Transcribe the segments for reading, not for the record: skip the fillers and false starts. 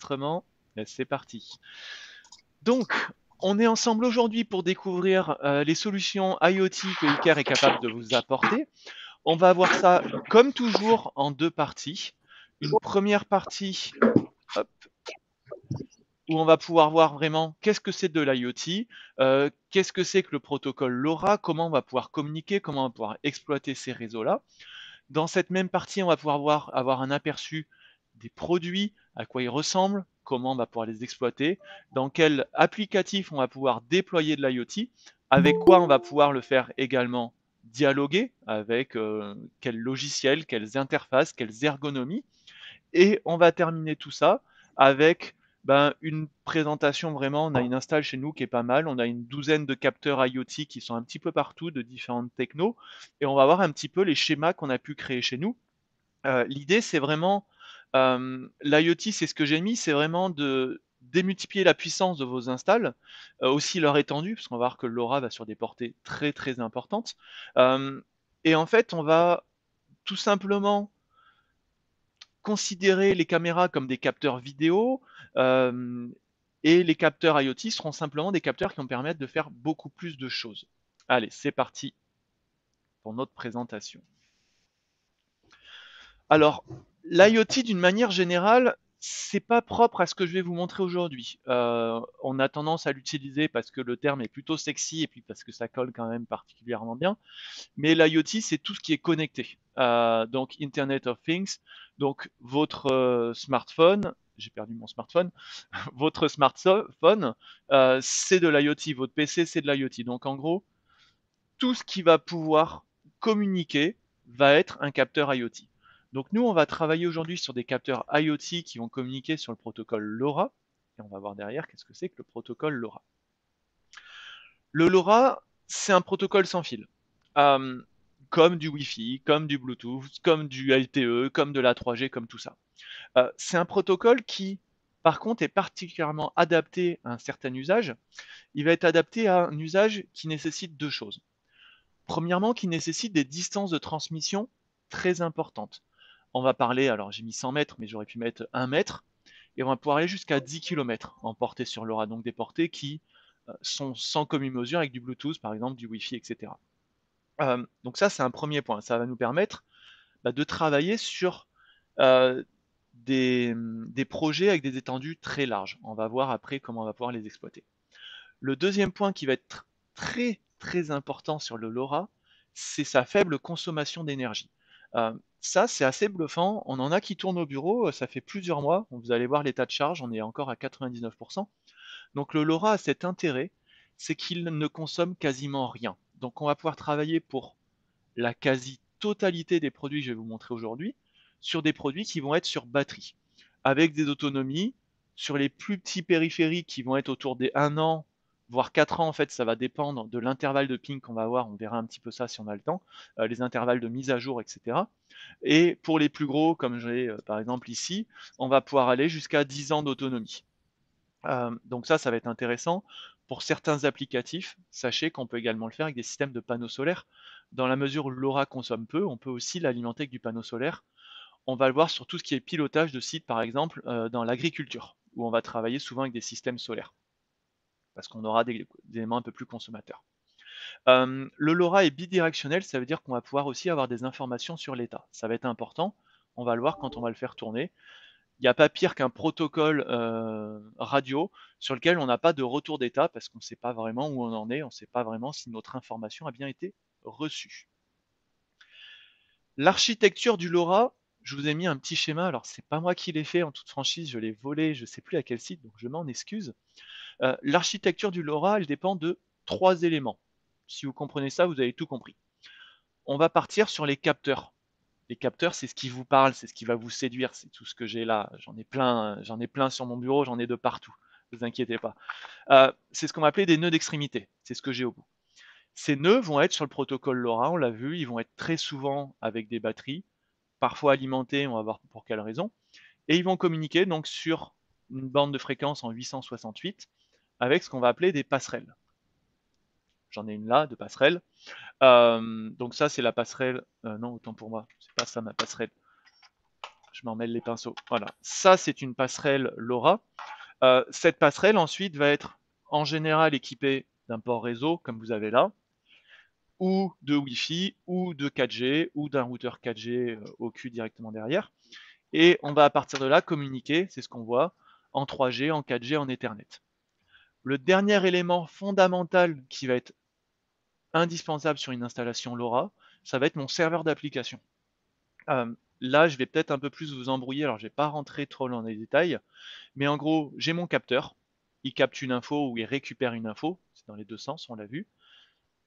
enregistrement, et c'est parti. Donc, on est ensemble aujourd'hui pour découvrir les solutions IoT que Iker est capable de vous apporter. On va voir ça comme toujours en deux parties. Une première partie, hop, où on va pouvoir voir vraiment qu'est-ce que c'est de l'IoT, qu'est-ce que c'est que le protocole LoRa, comment on va pouvoir communiquer, comment on va pouvoir exploiter ces réseaux-là. Dans cette même partie, on va pouvoir avoir un aperçu des produits, à quoi ils ressemblent, comment on va pouvoir les exploiter, dans quel applicatif on va pouvoir déployer de l'IoT, avec quoi on va pouvoir le faire également dialoguer, avec quels logiciels, quelles interfaces, quelles ergonomies. Et on va terminer tout ça avec une présentation vraiment. On a une install chez nous qui est pas mal. On a une douzaine de capteurs IoT qui sont un petit peu partout de différentes technos. Et on va voir un petit peu les schémas qu'on a pu créer chez nous. L'idée, c'est vraiment, l'IoT, c'est ce que j'ai mis, c'est vraiment de démultiplier la puissance de vos installs, aussi leur étendue, parce qu'on va voir que LoRa va sur des portées très très importantes. Et en fait, on va tout simplement considérer les caméras comme des capteurs vidéo, euh, et les capteurs IoT seront simplement des capteurs qui vont permettre de faire beaucoup plus de choses. Allez, c'est parti pour notre présentation. Alors, l'IoT d'une manière générale, c'est pas propre à ce que je vais vous montrer aujourd'hui. On a tendance à l'utiliser parce que le terme est plutôt sexy et puis parce que ça colle quand même particulièrement bien. Mais l'IoT, c'est tout ce qui est connecté. Donc Internet of Things, donc votre smartphone, j'ai perdu mon smartphone, votre smartphone, c'est de l'IoT, votre PC, c'est de l'IoT. Donc en gros, tout ce qui va pouvoir communiquer va être un capteur IoT. Donc nous, on va travailler aujourd'hui sur des capteurs IoT qui vont communiquer sur le protocole LoRa. Et on va voir derrière qu'est-ce que c'est que le protocole LoRa. Le LoRa, c'est un protocole sans fil. Euh, Comme du Wi-Fi, comme du Bluetooth, comme du LTE, comme de la 3G, comme tout ça. C'est un protocole qui, par contre, est particulièrement adapté à un certain usage. Il va être adapté à un usage qui nécessite deux choses. Premièrement, qui nécessite des distances de transmission très importantes. On va parler, alors j'ai mis 100 mètres, mais j'aurais pu mettre 1 mètre, et on va pouvoir aller jusqu'à 10 km en portée sur LoRa, donc des portées qui sont sans commune mesure avec du Bluetooth, par exemple, du Wi-Fi, etc. Donc ça, c'est un premier point. Ça va nous permettre de travailler sur euh, des projets avec des étendues très larges. On va voir après comment on va pouvoir les exploiter. Le deuxième point qui va être très très important sur le LoRa, c'est sa faible consommation d'énergie. Ça, c'est assez bluffant. On en a qui tournent au bureau, ça fait plusieurs mois. Vous allez voir l'état de charge, on est encore à 99%. Donc le LoRa a cet intérêt, c'est qu'il ne consomme quasiment rien. Donc on va pouvoir travailler pour la quasi-totalité des produits que je vais vous montrer aujourd'hui sur des produits qui vont être sur batterie, avec des autonomies. Sur les plus petits périphériques qui vont être autour des 1 an, voire 4 ans, en fait, ça va dépendre de l'intervalle de ping qu'on va avoir. On verra un petit peu ça si on a le temps, les intervalles de mise à jour, etc. Et pour les plus gros, comme j'ai par exemple ici, on va pouvoir aller jusqu'à 10 ans d'autonomie. Donc ça va être intéressant. Pour certains applicatifs, sachez qu'on peut également le faire avec des systèmes de panneaux solaires. Dans la mesure où l'aura consomme peu, on peut aussi l'alimenter avec du panneau solaire. On va le voir sur tout ce qui est pilotage de sites, par exemple, dans l'agriculture, où on va travailler souvent avec des systèmes solaires, parce qu'on aura des éléments un peu plus consommateurs. Le LoRa est bidirectionnel, ça veut dire qu'on va pouvoir aussi avoir des informations sur l'état. Ça va être important, on va le voir quand on va le faire tourner. Il n'y a pas pire qu'un protocole radio sur lequel on n'a pas de retour d'état parce qu'on ne sait pas vraiment où on en est, on ne sait pas vraiment si notre information a bien été reçue. L'architecture du LoRa, je vous ai mis un petit schéma, alors c'est pas moi qui l'ai fait en toute franchise, je l'ai volé, je ne sais plus à quel site, donc je m'en excuse. L'architecture du LoRa, elle dépend de trois éléments. Si vous comprenez ça, vous avez tout compris. On va partir sur les capteurs. Les capteurs, c'est ce qui vous parle, c'est ce qui va vous séduire, c'est tout ce que j'ai là. J'en ai plein sur mon bureau, j'en ai de partout. Ne vous inquiétez pas. C'est ce qu'on va appeler des nœuds d'extrémité. C'est ce que j'ai au bout. Ces nœuds vont être sur le protocole LoRa, on l'a vu, ils vont être très souvent avec des batteries, parfois alimentés, on va voir pour quelle raison, et ils vont communiquer donc sur une bande de fréquence en 868 avec ce qu'on va appeler des passerelles. J'en ai une là de passerelle. Donc ça c'est la passerelle. Non, autant pour moi, c'est pas ça ma passerelle. je m'en mêle les pinceaux. Voilà, ça c'est une passerelle LoRa. Cette passerelle ensuite va être en général équipée d'un port réseau comme vous avez là, ou de Wi-Fi, ou de 4G, ou d'un routeur 4G au cul directement derrière. Et on va à partir de là communiquer, c'est ce qu'on voit, en 3G, en 4G, en Ethernet. Le dernier élément fondamental qui va être indispensable sur une installation LoRa, ça va être mon serveur d'application. Là, je vais peut-être un peu plus vous embrouiller, alors je ne vais pas rentrer trop dans les détails, mais en gros, j'ai mon capteur, il capte une info ou il récupère une info, c'est dans les deux sens, on l'a vu.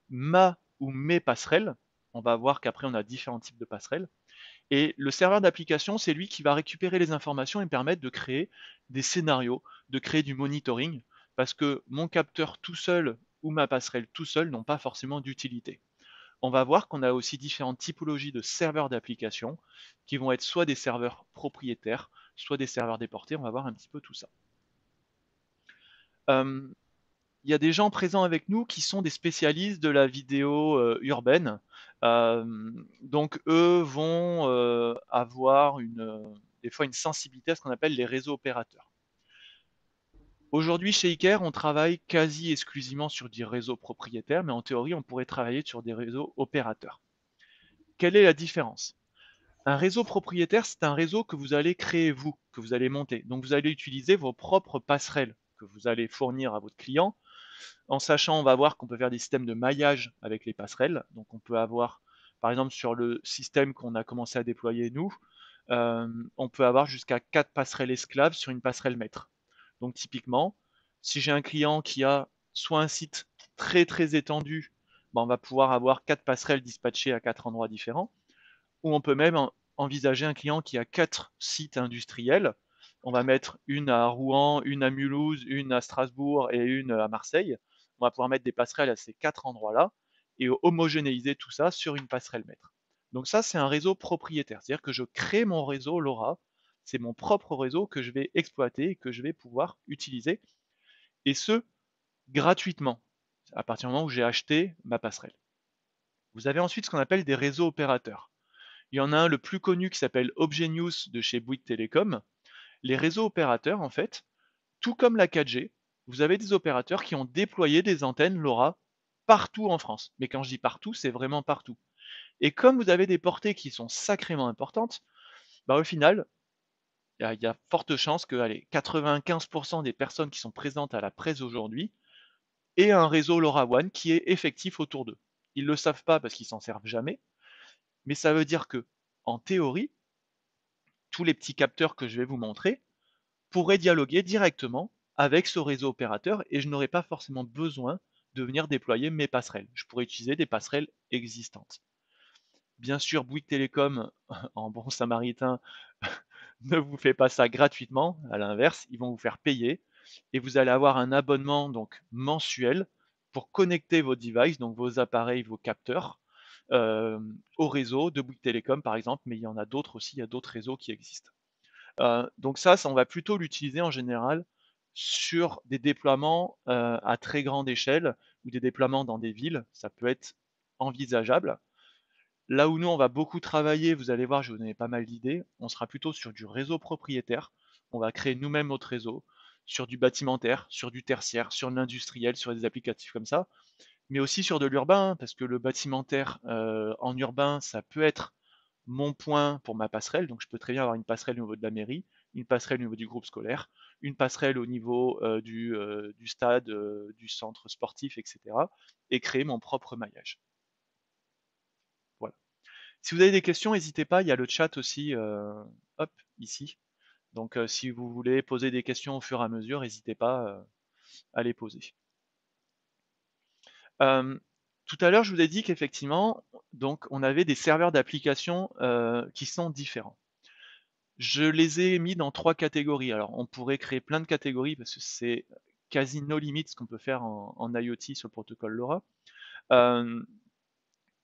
Ma ou mes passerelles, on va voir qu'après on a différents types de passerelles, et le serveur d'application, c'est lui qui va récupérer les informations et me permettre de créer des scénarios, de créer du monitoring, parce que mon capteur tout seul ou ma passerelle tout seul n'ont pas forcément d'utilité. On va voir qu'on a aussi différentes typologies de serveurs d'application qui vont être soit des serveurs propriétaires, soit des serveurs déportés. On va voir un petit peu tout ça. Il y a des gens présents avec nous qui sont des spécialistes de la vidéo urbaine. Donc eux vont avoir des fois une sensibilité à ce qu'on appelle les réseaux opérateurs. Aujourd'hui, chez Iker, on travaille quasi exclusivement sur des réseaux propriétaires, mais en théorie, on pourrait travailler sur des réseaux opérateurs. Quelle est la différence? Un réseau propriétaire, c'est un réseau que vous allez créer vous, que vous allez monter. Donc vous allez utiliser vos propres passerelles que vous allez fournir à votre client. En sachant, on va voir qu'on peut faire des systèmes de maillage avec les passerelles. Donc on peut avoir, par exemple, sur le système qu'on a commencé à déployer nous, on peut avoir jusqu'à 4 passerelles esclaves sur une passerelle maître. Donc typiquement, si j'ai un client qui a soit un site très très étendu, ben, on va pouvoir avoir 4 passerelles dispatchées à 4 endroits différents, ou on peut même envisager un client qui a 4 sites industriels. On va mettre une à Rouen, une à Mulhouse, une à Strasbourg et une à Marseille. On va pouvoir mettre des passerelles à ces 4 endroits-là et homogénéiser tout ça sur une passerelle maître. Donc ça, c'est un réseau propriétaire, c'est-à-dire que je crée mon réseau LoRa, c'est mon propre réseau que je vais exploiter et que je vais pouvoir utiliser, et ce, gratuitement, à partir du moment où j'ai acheté ma passerelle. Vous avez ensuite ce qu'on appelle des réseaux opérateurs. Il y en a un, le plus connu, qui s'appelle Obgenius de chez Bouygues Telecom. Les réseaux opérateurs, en fait, tout comme la 4G, vous avez des opérateurs qui ont déployé des antennes LoRa partout en France. Mais quand je dis partout, c'est vraiment partout. Et comme vous avez des portées qui sont sacrément importantes, bah au final, il y a forte chance que allez, 95% des personnes qui sont présentes à la presse aujourd'hui aient un réseau LoRaWAN qui est effectif autour d'eux. Ils ne le savent pas parce qu'ils s'en servent jamais, mais ça veut dire que, en théorie, tous les petits capteurs que je vais vous montrer pourraient dialoguer directement avec ce réseau opérateur et je n'aurais pas forcément besoin de venir déployer mes passerelles. Je pourrais utiliser des passerelles existantes. Bien sûr, Bouygues Télécom, en bon samaritain, ne vous fait pas ça gratuitement. À l'inverse, ils vont vous faire payer et vous allez avoir un abonnement donc mensuel pour connecter vos devices, donc vos appareils, vos capteurs, au réseau de Bouygues Télécom par exemple, mais il y en a d'autres aussi, il y a d'autres réseaux qui existent. Donc ça, on va plutôt l'utiliser en général sur des déploiements à très grande échelle ou des déploiements dans des villes, ça peut être envisageable. Là où nous, on va beaucoup travailler, vous allez voir, je vais vous donner pas mal d'idées, on sera plutôt sur du réseau propriétaire, on va créer nous-mêmes notre réseau, sur du bâtimentaire, sur du tertiaire, sur de l'industriel, sur des applicatifs comme ça, mais aussi sur de l'urbain, hein, parce que le bâtimentaire en urbain, ça peut être mon point pour ma passerelle, donc je peux très bien avoir une passerelle au niveau de la mairie, une passerelle au niveau du groupe scolaire, une passerelle au niveau du stade, du centre sportif, etc. et créer mon propre maillage. Voilà. Si vous avez des questions, n'hésitez pas, il y a le chat aussi, hop, ici. Donc si vous voulez poser des questions au fur et à mesure, n'hésitez pas à les poser. Tout à l'heure, je vous ai dit qu'effectivement, donc, on avait des serveurs d'application qui sont différents. Je les ai mis dans 3 catégories. Alors, on pourrait créer plein de catégories parce que c'est quasi no limit ce qu'on peut faire en IoT sur le protocole LoRa.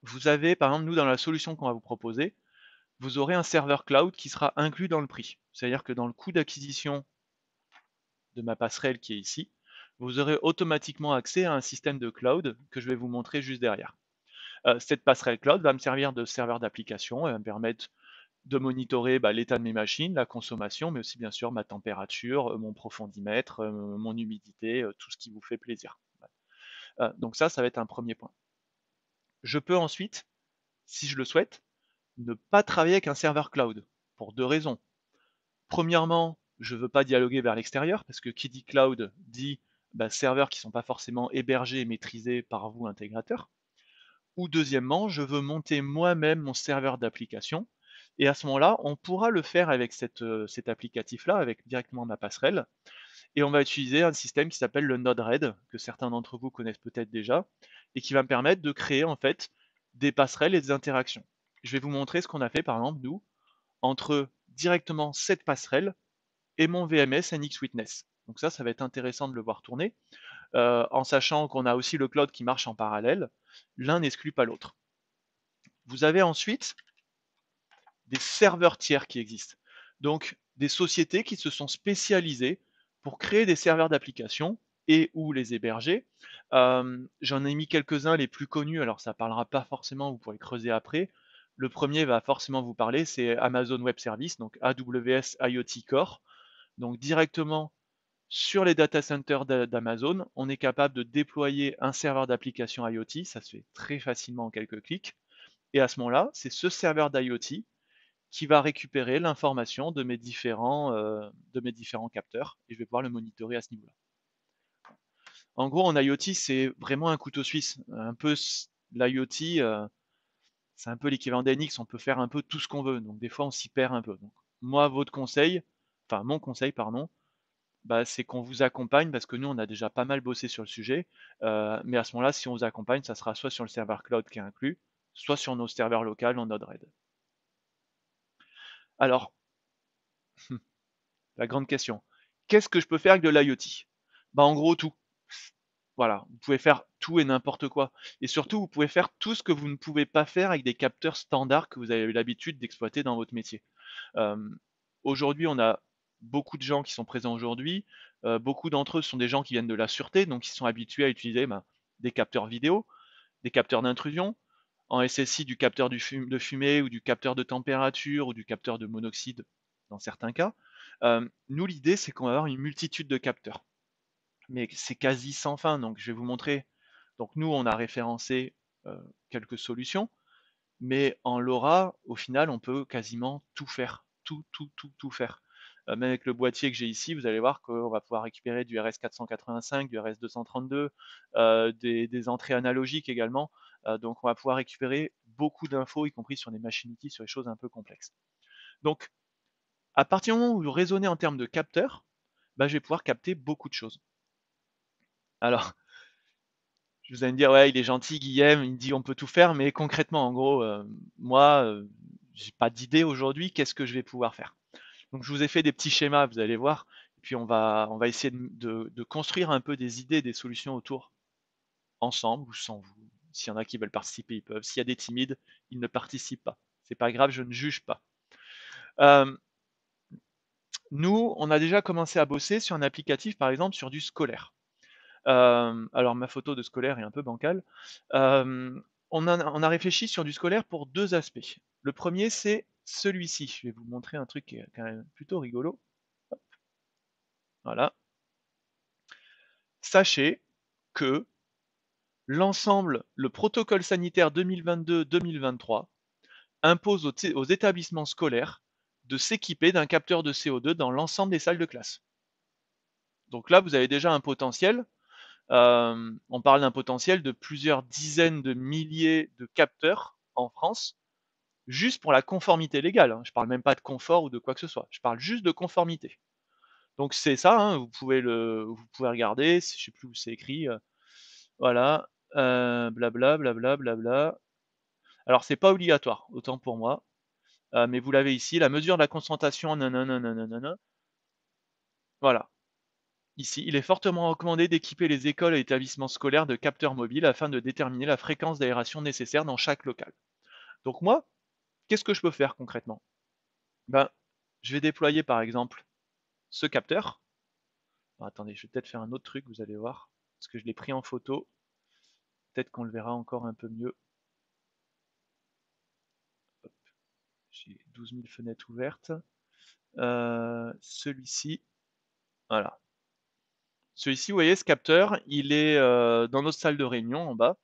Vous avez, par exemple, nous, dans la solution qu'on va vous proposer, vous aurez un serveur cloud qui sera inclus dans le prix. C'est-à-dire que dans le coût d'acquisition de ma passerelle qui est ici, vous aurez automatiquement accès à un système de cloud que je vais vous montrer juste derrière. Cette passerelle cloud va me servir de serveur d'application, elle va me permettre de monitorer l'état de mes machines, la consommation, mais aussi bien sûr ma température, mon profondimètre, mon humidité, tout ce qui vous fait plaisir. Donc ça va être un premier point. Je peux ensuite, si je le souhaite, ne pas travailler avec un serveur cloud, pour deux raisons. Premièrement, je ne veux pas dialoguer vers l'extérieur, parce que qui dit cloud dit serveurs qui ne sont pas forcément hébergés et maîtrisés par vous, intégrateur. Ou deuxièmement, je veux monter moi-même mon serveur d'application, et à ce moment-là, on pourra le faire avec cet applicatif-là, avec directement ma passerelle, et on va utiliser un système qui s'appelle le Node-RED, que certains d'entre vous connaissent peut-être déjà, et qui va me permettre de créer en fait des passerelles et des interactions. Je vais vous montrer ce qu'on a fait par exemple, nous, entre directement cette passerelle et mon VMS NX Witness. Donc ça va être intéressant de le voir tourner, en sachant qu'on a aussi le cloud qui marche en parallèle. L'un n'exclut pas l'autre. Vous avez ensuite des serveurs tiers qui existent. Donc des sociétés qui se sont spécialisées pour créer des serveurs d'application et ou les héberger. J'en ai mis quelques-uns les plus connus, alors ça parlera pas forcément, vous pourrez creuser après. Le premier va forcément vous parler, c'est Amazon Web Services, donc AWS IoT Core. Donc directement sur les data centers d'Amazon, on est capable de déployer un serveur d'application IoT, ça se fait très facilement en quelques clics. Et à ce moment-là, c'est ce serveur d'IoT qui va récupérer l'information de mes différents capteurs et je vais pouvoir le monitorer à ce niveau-là. En gros, en IoT, c'est vraiment un couteau suisse. Un peu l'IoT, c'est un peu l'équivalent d'NX, on peut faire un peu tout ce qu'on veut. Donc des fois, on s'y perd un peu. Donc, moi, mon conseil, pardon, c'est qu'on vous accompagne parce que nous, on a déjà pas mal bossé sur le sujet. Mais à ce moment-là, si on vous accompagne, ça sera soit sur le serveur cloud qui est inclus, soit sur nos serveurs locaux en Node-RED. Alors, la grande question. Qu'est-ce que je peux faire avec de l'IoT? En gros, tout. Voilà, vous pouvez faire tout et n'importe quoi. Et surtout, vous pouvez faire tout ce que vous ne pouvez pas faire avec des capteurs standards que vous avez eu l'habitude d'exploiter dans votre métier. Euh, Aujourd'hui, on a beaucoup de gens qui sont présents aujourd'hui. Beaucoup d'entre eux sont des gens qui viennent de la sûreté, donc ils sont habitués à utiliser des capteurs vidéo, des capteurs d'intrusion, en SSI du capteur de fumée ou du capteur de température ou du capteur de monoxyde dans certains cas. Nous, l'idée, c'est qu'on va avoir une multitude de capteurs. Mais c'est quasi sans fin, donc je vais vous montrer. Donc nous, on a référencé quelques solutions, mais en LoRa, au final, on peut quasiment tout faire. Tout faire. Même avec le boîtier que j'ai ici, vous allez voir qu'on va pouvoir récupérer du RS485, du RS232, des entrées analogiques également. Donc on va pouvoir récupérer beaucoup d'infos, y compris sur des machines-outils, sur des choses un peu complexes. Donc, à partir du moment où vous raisonnez en termes de capteurs, je vais pouvoir capter beaucoup de choses. Alors, je vous allez me dire, ouais, il est gentil, Guillaume, il me dit on peut tout faire, mais concrètement, en gros, moi, j'ai pas d'idée aujourd'hui, qu'est-ce que je vais pouvoir faire? Donc, je vous ai fait des petits schémas, vous allez voir, et puis on va essayer de construire un peu des idées, des solutions autour, ensemble, ou sans vous. S'il y en a qui veulent participer, ils peuvent. S'il y a des timides, ils ne participent pas. C'est pas grave, je ne juge pas. Euh, Nous, on a déjà commencé à bosser sur un applicatif, par exemple, sur du scolaire. Alors ma photo de scolaire est un peu bancale. On a réfléchi sur du scolaire pour deux aspects. Le premier, c'est celui-ci. Je vais vous montrer un truc qui est quand même plutôt rigolo. Voilà. Sachez que l'ensemble, le protocole sanitaire 2022-2023 impose aux établissements scolaires de s'équiper d'un capteur de CO2 dans l'ensemble des salles de classe. Donc là, vous avez déjà un potentiel. On parle d'un potentiel de plusieurs dizaines de milliers de capteurs en France, juste pour la conformité légale. Je ne parle même pas de confort ou de quoi que ce soit. Je parle juste de conformité. Donc c'est ça, vous pouvez regarder, je ne sais plus où c'est écrit. Voilà, blabla, blabla, blabla. Alors c'est pas obligatoire, autant pour moi, mais vous l'avez ici, la mesure de la concentration, nanana, nanana. Voilà. Ici, il est fortement recommandé d'équiper les écoles et établissements scolaires de capteurs mobiles afin de déterminer la fréquence d'aération nécessaire dans chaque local. Donc moi, qu'est-ce que je peux faire concrètement? Je vais déployer par exemple ce capteur. Attendez, je vais peut-être faire un autre truc, vous allez voir, parce que je l'ai pris en photo. Peut-être qu'on le verra encore un peu mieux. j'ai 12 000 fenêtres ouvertes. Celui-ci, voilà. Celui-ci, vous voyez, ce capteur, il est dans notre salle de réunion en bas.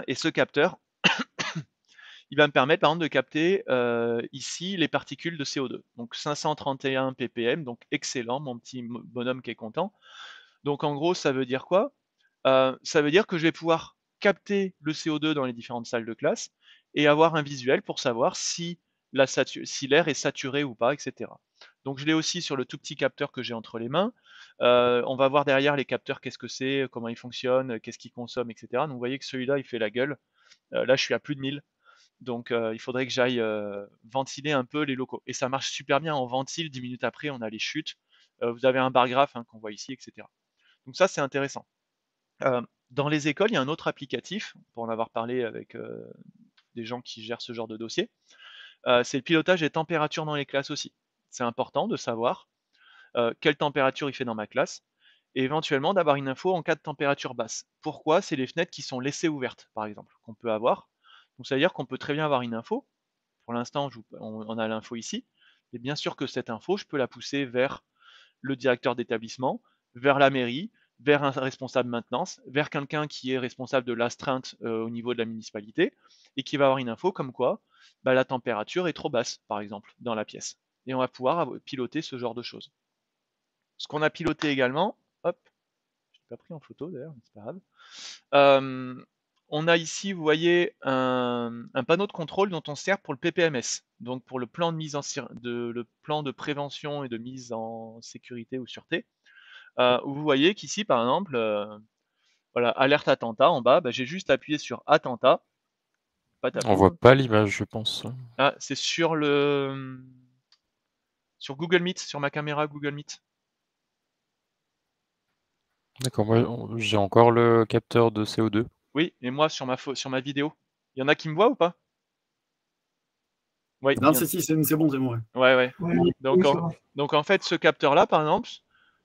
Et ce capteur, il va me permettre par exemple de capter ici les particules de CO2. Donc 531 ppm, donc excellent, mon petit bonhomme qui est content. Donc en gros, ça veut dire quoi? Ça veut dire que je vais pouvoir capter le CO2 dans les différentes salles de classe et avoir un visuel pour savoir si l'air est saturé ou pas, etc. Donc je l'ai aussi sur le tout petit capteur que j'ai entre les mains. On va voir derrière les capteurs, qu'est-ce que c'est, comment ils fonctionnent, qu'est-ce qu'ils consomment, etc. Donc vous voyez que celui-là, il fait la gueule. Là, je suis à plus de 1000. Donc il faudrait que j'aille ventiler un peu les locaux. Et ça marche super bien, on ventile, 10 minutes après, on a les chutes. Vous avez un bar graphe qu'on voit ici, etc. Donc ça, c'est intéressant. Dans les écoles, il y a un autre applicatif, pour en avoir parlé avec des gens qui gèrent ce genre de dossier. C'est le pilotage des températures dans les classes aussi. C'est important de savoir quelle température il fait dans ma classe, et éventuellement d'avoir une info en cas de température basse. Pourquoi? C'est les fenêtres qui sont laissées ouvertes, par exemple, qu'on peut avoir. Donc ça veut dire qu'on peut très bien avoir une info. Pour l'instant, on a l'info ici. Et bien sûr que cette info, je peux la pousser vers le directeur d'établissement, vers la mairie, vers un responsable maintenance, vers quelqu'un qui est responsable de l'astreinte au niveau de la municipalité, et qui va avoir une info comme quoi bah, la température est trop basse, par exemple, dans la pièce. Et on va pouvoir piloter ce genre de choses. Ce qu'on a piloté également, hop, je l'ai pas pris en photo d'ailleurs, mais c'est pas grave. On a ici, vous voyez, un panneau de contrôle dont on sert pour le PPMS, donc pour le plan le plan de prévention et de mise en sécurité ou sûreté. Où vous voyez qu'ici, par exemple, voilà, alerte attentat en bas, bah, j'ai juste appuyé sur attentat, On voit patapoum. pas l'image, je pense. Ah, c'est sur Google Meet, sur ma caméra Google Meet. D'accord, moi j'ai encore le capteur de CO2. Oui, et moi sur ma vidéo. Il y en a qui me voient ou pas? Oui, Non, si, c'est bon, c'est bon. Ouais. ouais, ouais. Oui, Donc oui, ça en, va. donc en fait, ce capteur-là, par exemple,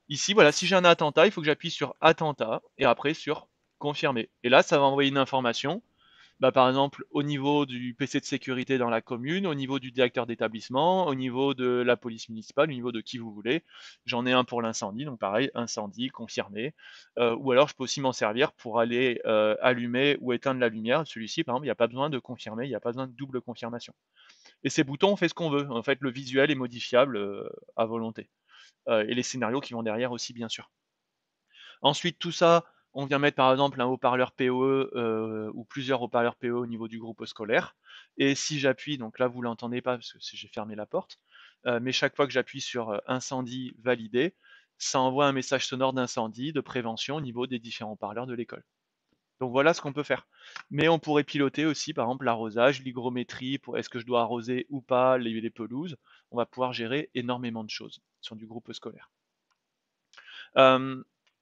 ici, voilà, si j'ai un attentat, il faut que j'appuie sur attentat et après sur confirmer. Et là, ça va envoyer une information, bah, par exemple, au niveau du PC de sécurité dans la commune, au niveau du directeur d'établissement, au niveau de la police municipale, au niveau de qui vous voulez. J'en ai un pour l'incendie, donc pareil, incendie, confirmé. Ou alors, je peux aussi m'en servir pour aller allumer ou éteindre la lumière. Celui-ci, par exemple, il n'y a pas besoin de confirmer, il n'y a pas besoin de double confirmation. Et ces boutons, on fait ce qu'on veut. En fait, le visuel est modifiable à volonté. Et les scénarios qui vont derrière aussi, bien sûr. Ensuite, tout ça, on vient mettre par exemple un haut-parleur PoE ou plusieurs haut-parleurs PoE au niveau du groupe scolaire. Et si j'appuie, donc là vous l'entendez pas parce que j'ai fermé la porte, mais chaque fois que j'appuie sur incendie validé, ça envoie un message sonore d'incendie, de prévention au niveau des différents haut-parleurs de l'école. Donc voilà ce qu'on peut faire. Mais on pourrait piloter aussi par exemple l'arrosage, l'hygrométrie, pour est-ce que je dois arroser ou pas les pelouses. On va pouvoir gérer énormément de choses sur du groupe scolaire.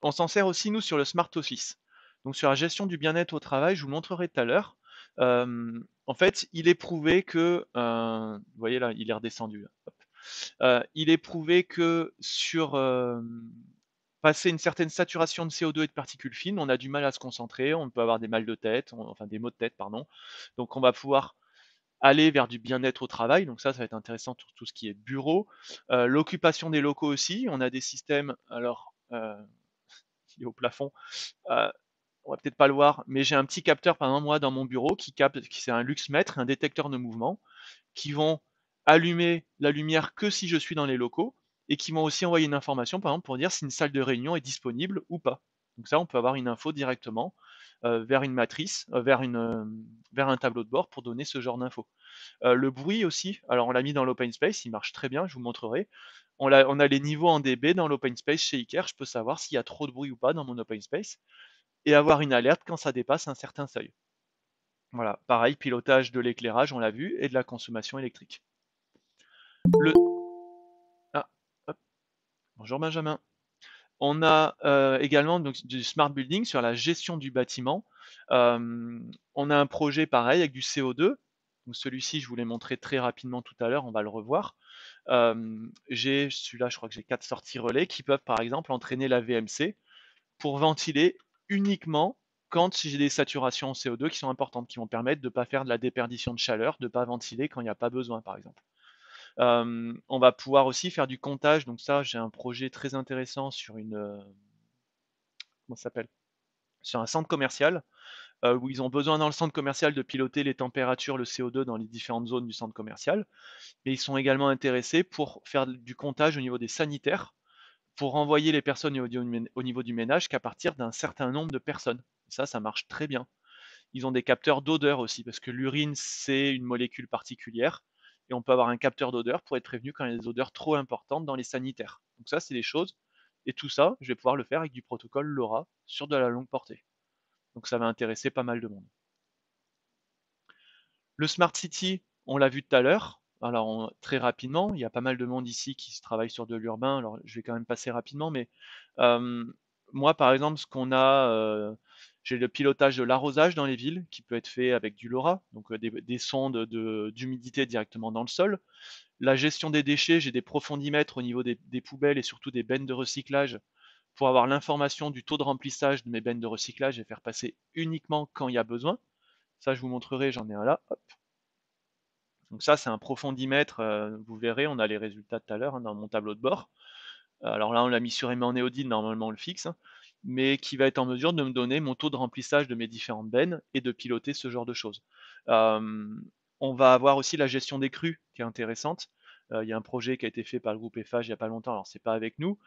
On s'en sert aussi, nous, sur le Smart Office. Donc, sur la gestion du bien-être au travail, je vous montrerai tout à l'heure. En fait, il est prouvé que, vous voyez là, il est redescendu. Il est prouvé que sur passer une certaine saturation de CO2 et de particules fines, on a du mal à se concentrer, on peut avoir des mal de tête, enfin des maux de tête, pardon. Donc, on va pouvoir aller vers du bien-être au travail. Donc ça va être intéressant pour tout ce qui est bureau. L'occupation des locaux aussi. On a des systèmes, alors qui est au plafond. Euh, on va peut-être pas le voir, mais j'ai un petit capteur, par exemple, moi, dans mon bureau, qui capte, qui c'est un luxmètre, un détecteur de mouvement, qui vont allumer la lumière que si je suis dans les locaux, et qui vont aussi envoyer une information, par exemple, pour dire si une salle de réunion est disponible ou pas. Donc ça, on peut avoir une info directement vers une matrice, vers un tableau de bord pour donner ce genre d'infos. Le bruit aussi, alors on l'a mis dans l'open space, il marche très bien, je vous montrerai. On a les niveaux en dB dans l'open space chez Iker, je peux savoir s'il y a trop de bruit ou pas dans mon open space, et avoir une alerte quand ça dépasse un certain seuil. Voilà, pareil, pilotage de l'éclairage, on l'a vu, et de la consommation électrique. Le... Ah, hop. Bonjour Benjamin. On a également donc, du smart building sur la gestion du bâtiment. On a un projet pareil avec du CO2. Donc celui-ci, je vous l'ai montré très rapidement tout à l'heure, on va le revoir. J'ai celui-là, je crois que j'ai 4 sorties relais qui peuvent par exemple entraîner la VMC pour ventiler uniquement quand j'ai des saturations en CO2 qui sont importantes, qui vont permettre de ne pas faire de la déperdition de chaleur, de ne pas ventiler quand il n'y a pas besoin, par exemple. On va pouvoir aussi faire du comptage. Donc ça, j'ai un projet très intéressant sur comment ça s'appelle? Sur un centre commercial, où ils ont besoin dans le centre commercial de piloter les températures, le CO2 dans les différentes zones du centre commercial. Et ils sont également intéressés pour faire du comptage au niveau des sanitaires, pour renvoyer les personnes au niveau du ménage qu'à partir d'un certain nombre de personnes. Ça marche très bien. Ils ont des capteurs d'odeur aussi, parce que l'urine, c'est une molécule particulière, et on peut avoir un capteur d'odeur pour être prévenu quand il y a des odeurs trop importantes dans les sanitaires. Donc ça, c'est des choses. Et tout ça, je vais pouvoir le faire avec du protocole LoRa sur de la longue portée. Donc ça va intéresser pas mal de monde. Le Smart City, on l'a vu tout à l'heure. Alors très rapidement, il y a pas mal de monde ici qui se travaille sur de l'urbain. Alors je vais quand même passer rapidement, mais euh, moi par exemple, j'ai le pilotage de l'arrosage dans les villes qui peut être fait avec du LoRa, donc des sondes d'humidité directement dans le sol. La gestion des déchets, j'ai des profondimètres au niveau des poubelles et surtout des bennes de recyclage pour avoir l'information du taux de remplissage de mes bennes de recyclage et faire passer uniquement quand il y a besoin. Ça, je vous montrerai, j'en ai un là. Hop. Donc ça, c'est un profondimètre, vous verrez, on a les résultats tout à l'heure, hein, dans mon tableau de bord. Alors là, on l'a mis sur aimant néodyne, normalement on le fixe, hein, mais qui va être en mesure de me donner mon taux de remplissage de mes différentes bennes et de piloter ce genre de choses. Euh, on va avoir aussi la gestion des crues qui est intéressante. Il y a un projet qui a été fait par le groupe FH il n'y a pas longtemps, alors c'est pas avec nous,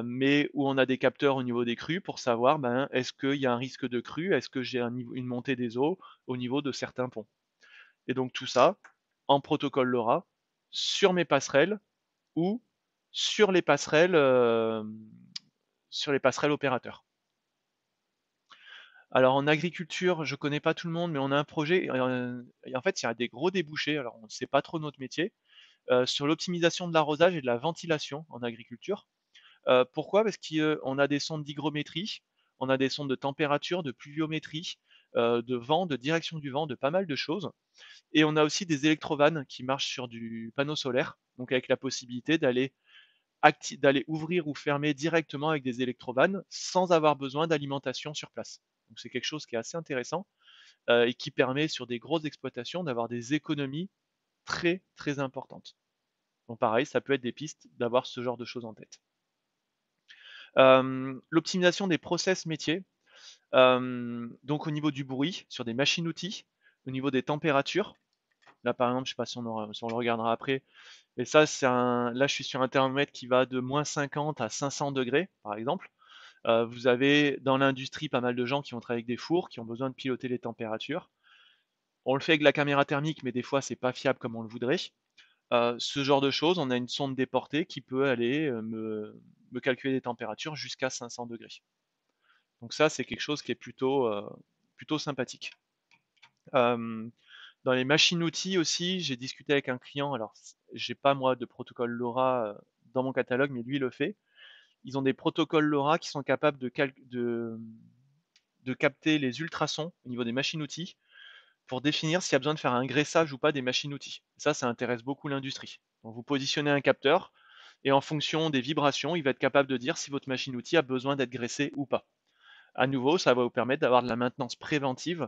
mais où on a des capteurs au niveau des crues pour savoir est-ce qu'il y a un risque de crue, est-ce que j'ai une montée des eaux au niveau de certains ponts. Et donc tout ça en protocole LoRa sur mes passerelles ou sur les passerelles, opérateurs. Alors en agriculture, je connais pas tout le monde, mais on a un projet. Et en fait, il y a des gros débouchés. Alors on ne sait pas trop notre métier sur l'optimisation de l'arrosage et de la ventilation en agriculture. Pourquoi? Parce qu'on a des sondes d'hygrométrie, on a des sondes de température, de pluviométrie, de vent, de direction du vent, de pas mal de choses. Et on a aussi des électrovannes qui marchent sur du panneau solaire, donc avec la possibilité d'aller ouvrir ou fermer directement avec des électrovannes sans avoir besoin d'alimentation sur place. Donc c'est quelque chose qui est assez intéressant et qui permet sur des grosses exploitations d'avoir des économies très très importantes. Donc pareil, ça peut être des pistes d'avoir ce genre de choses en tête. L'optimisation des process métiers, donc au niveau du bruit, sur des machines-outils, au niveau des températures. Là par exemple, je ne sais pas si on le regardera après, et ça, là, je suis sur un thermomètre qui va de -50 à 500 degrés, par exemple. Vous avez dans l'industrie pas mal de gens qui vont travailler avec des fours, qui ont besoin de piloter les températures. On le fait avec la caméra thermique, mais des fois, c'est pas fiable comme on le voudrait. Ce genre de choses, on a une sonde déportée qui peut aller me calculer les températures jusqu'à 500 degrés. Donc ça, c'est quelque chose qui est plutôt sympathique. Euh, Dans les machines-outils aussi, j'ai discuté avec un client. Alors, j'ai pas moi de protocole LoRa dans mon catalogue, mais lui le fait. Ils ont des protocoles LoRa qui sont capables de capter les ultrasons au niveau des machines-outils pour définir s'il y a besoin de faire un graissage ou pas des machines-outils. Ça intéresse beaucoup l'industrie. Donc, vous positionnez un capteur et en fonction des vibrations, il va être capable de dire si votre machine-outil a besoin d'être graissé ou pas. À nouveau, ça va vous permettre d'avoir de la maintenance préventive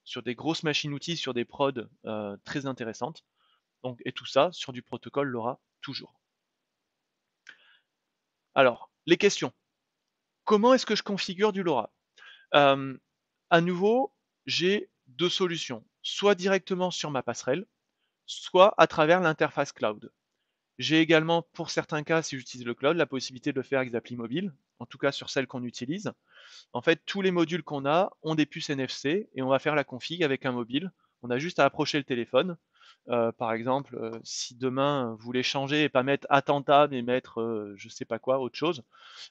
sur des grosses machines-outils, sur des prods très intéressantes. Donc, et tout ça sur du protocole LoRa toujours. Alors, les questions. Comment est-ce que je configure du LoRa? euh, À nouveau, j'ai deux solutions. Soit directement sur ma passerelle, soit à travers l'interface cloud. J'ai également, pour certains cas, si j'utilise le cloud, la possibilité de le faire avec des applis mobiles, en tout cas sur celles qu'on utilise. En fait, tous les modules qu'on a ont des puces NFC et on va faire la config avec un mobile. On a juste à approcher le téléphone. Par exemple, si demain vous voulez changer et pas mettre attentat mais mettre je sais pas quoi, autre chose,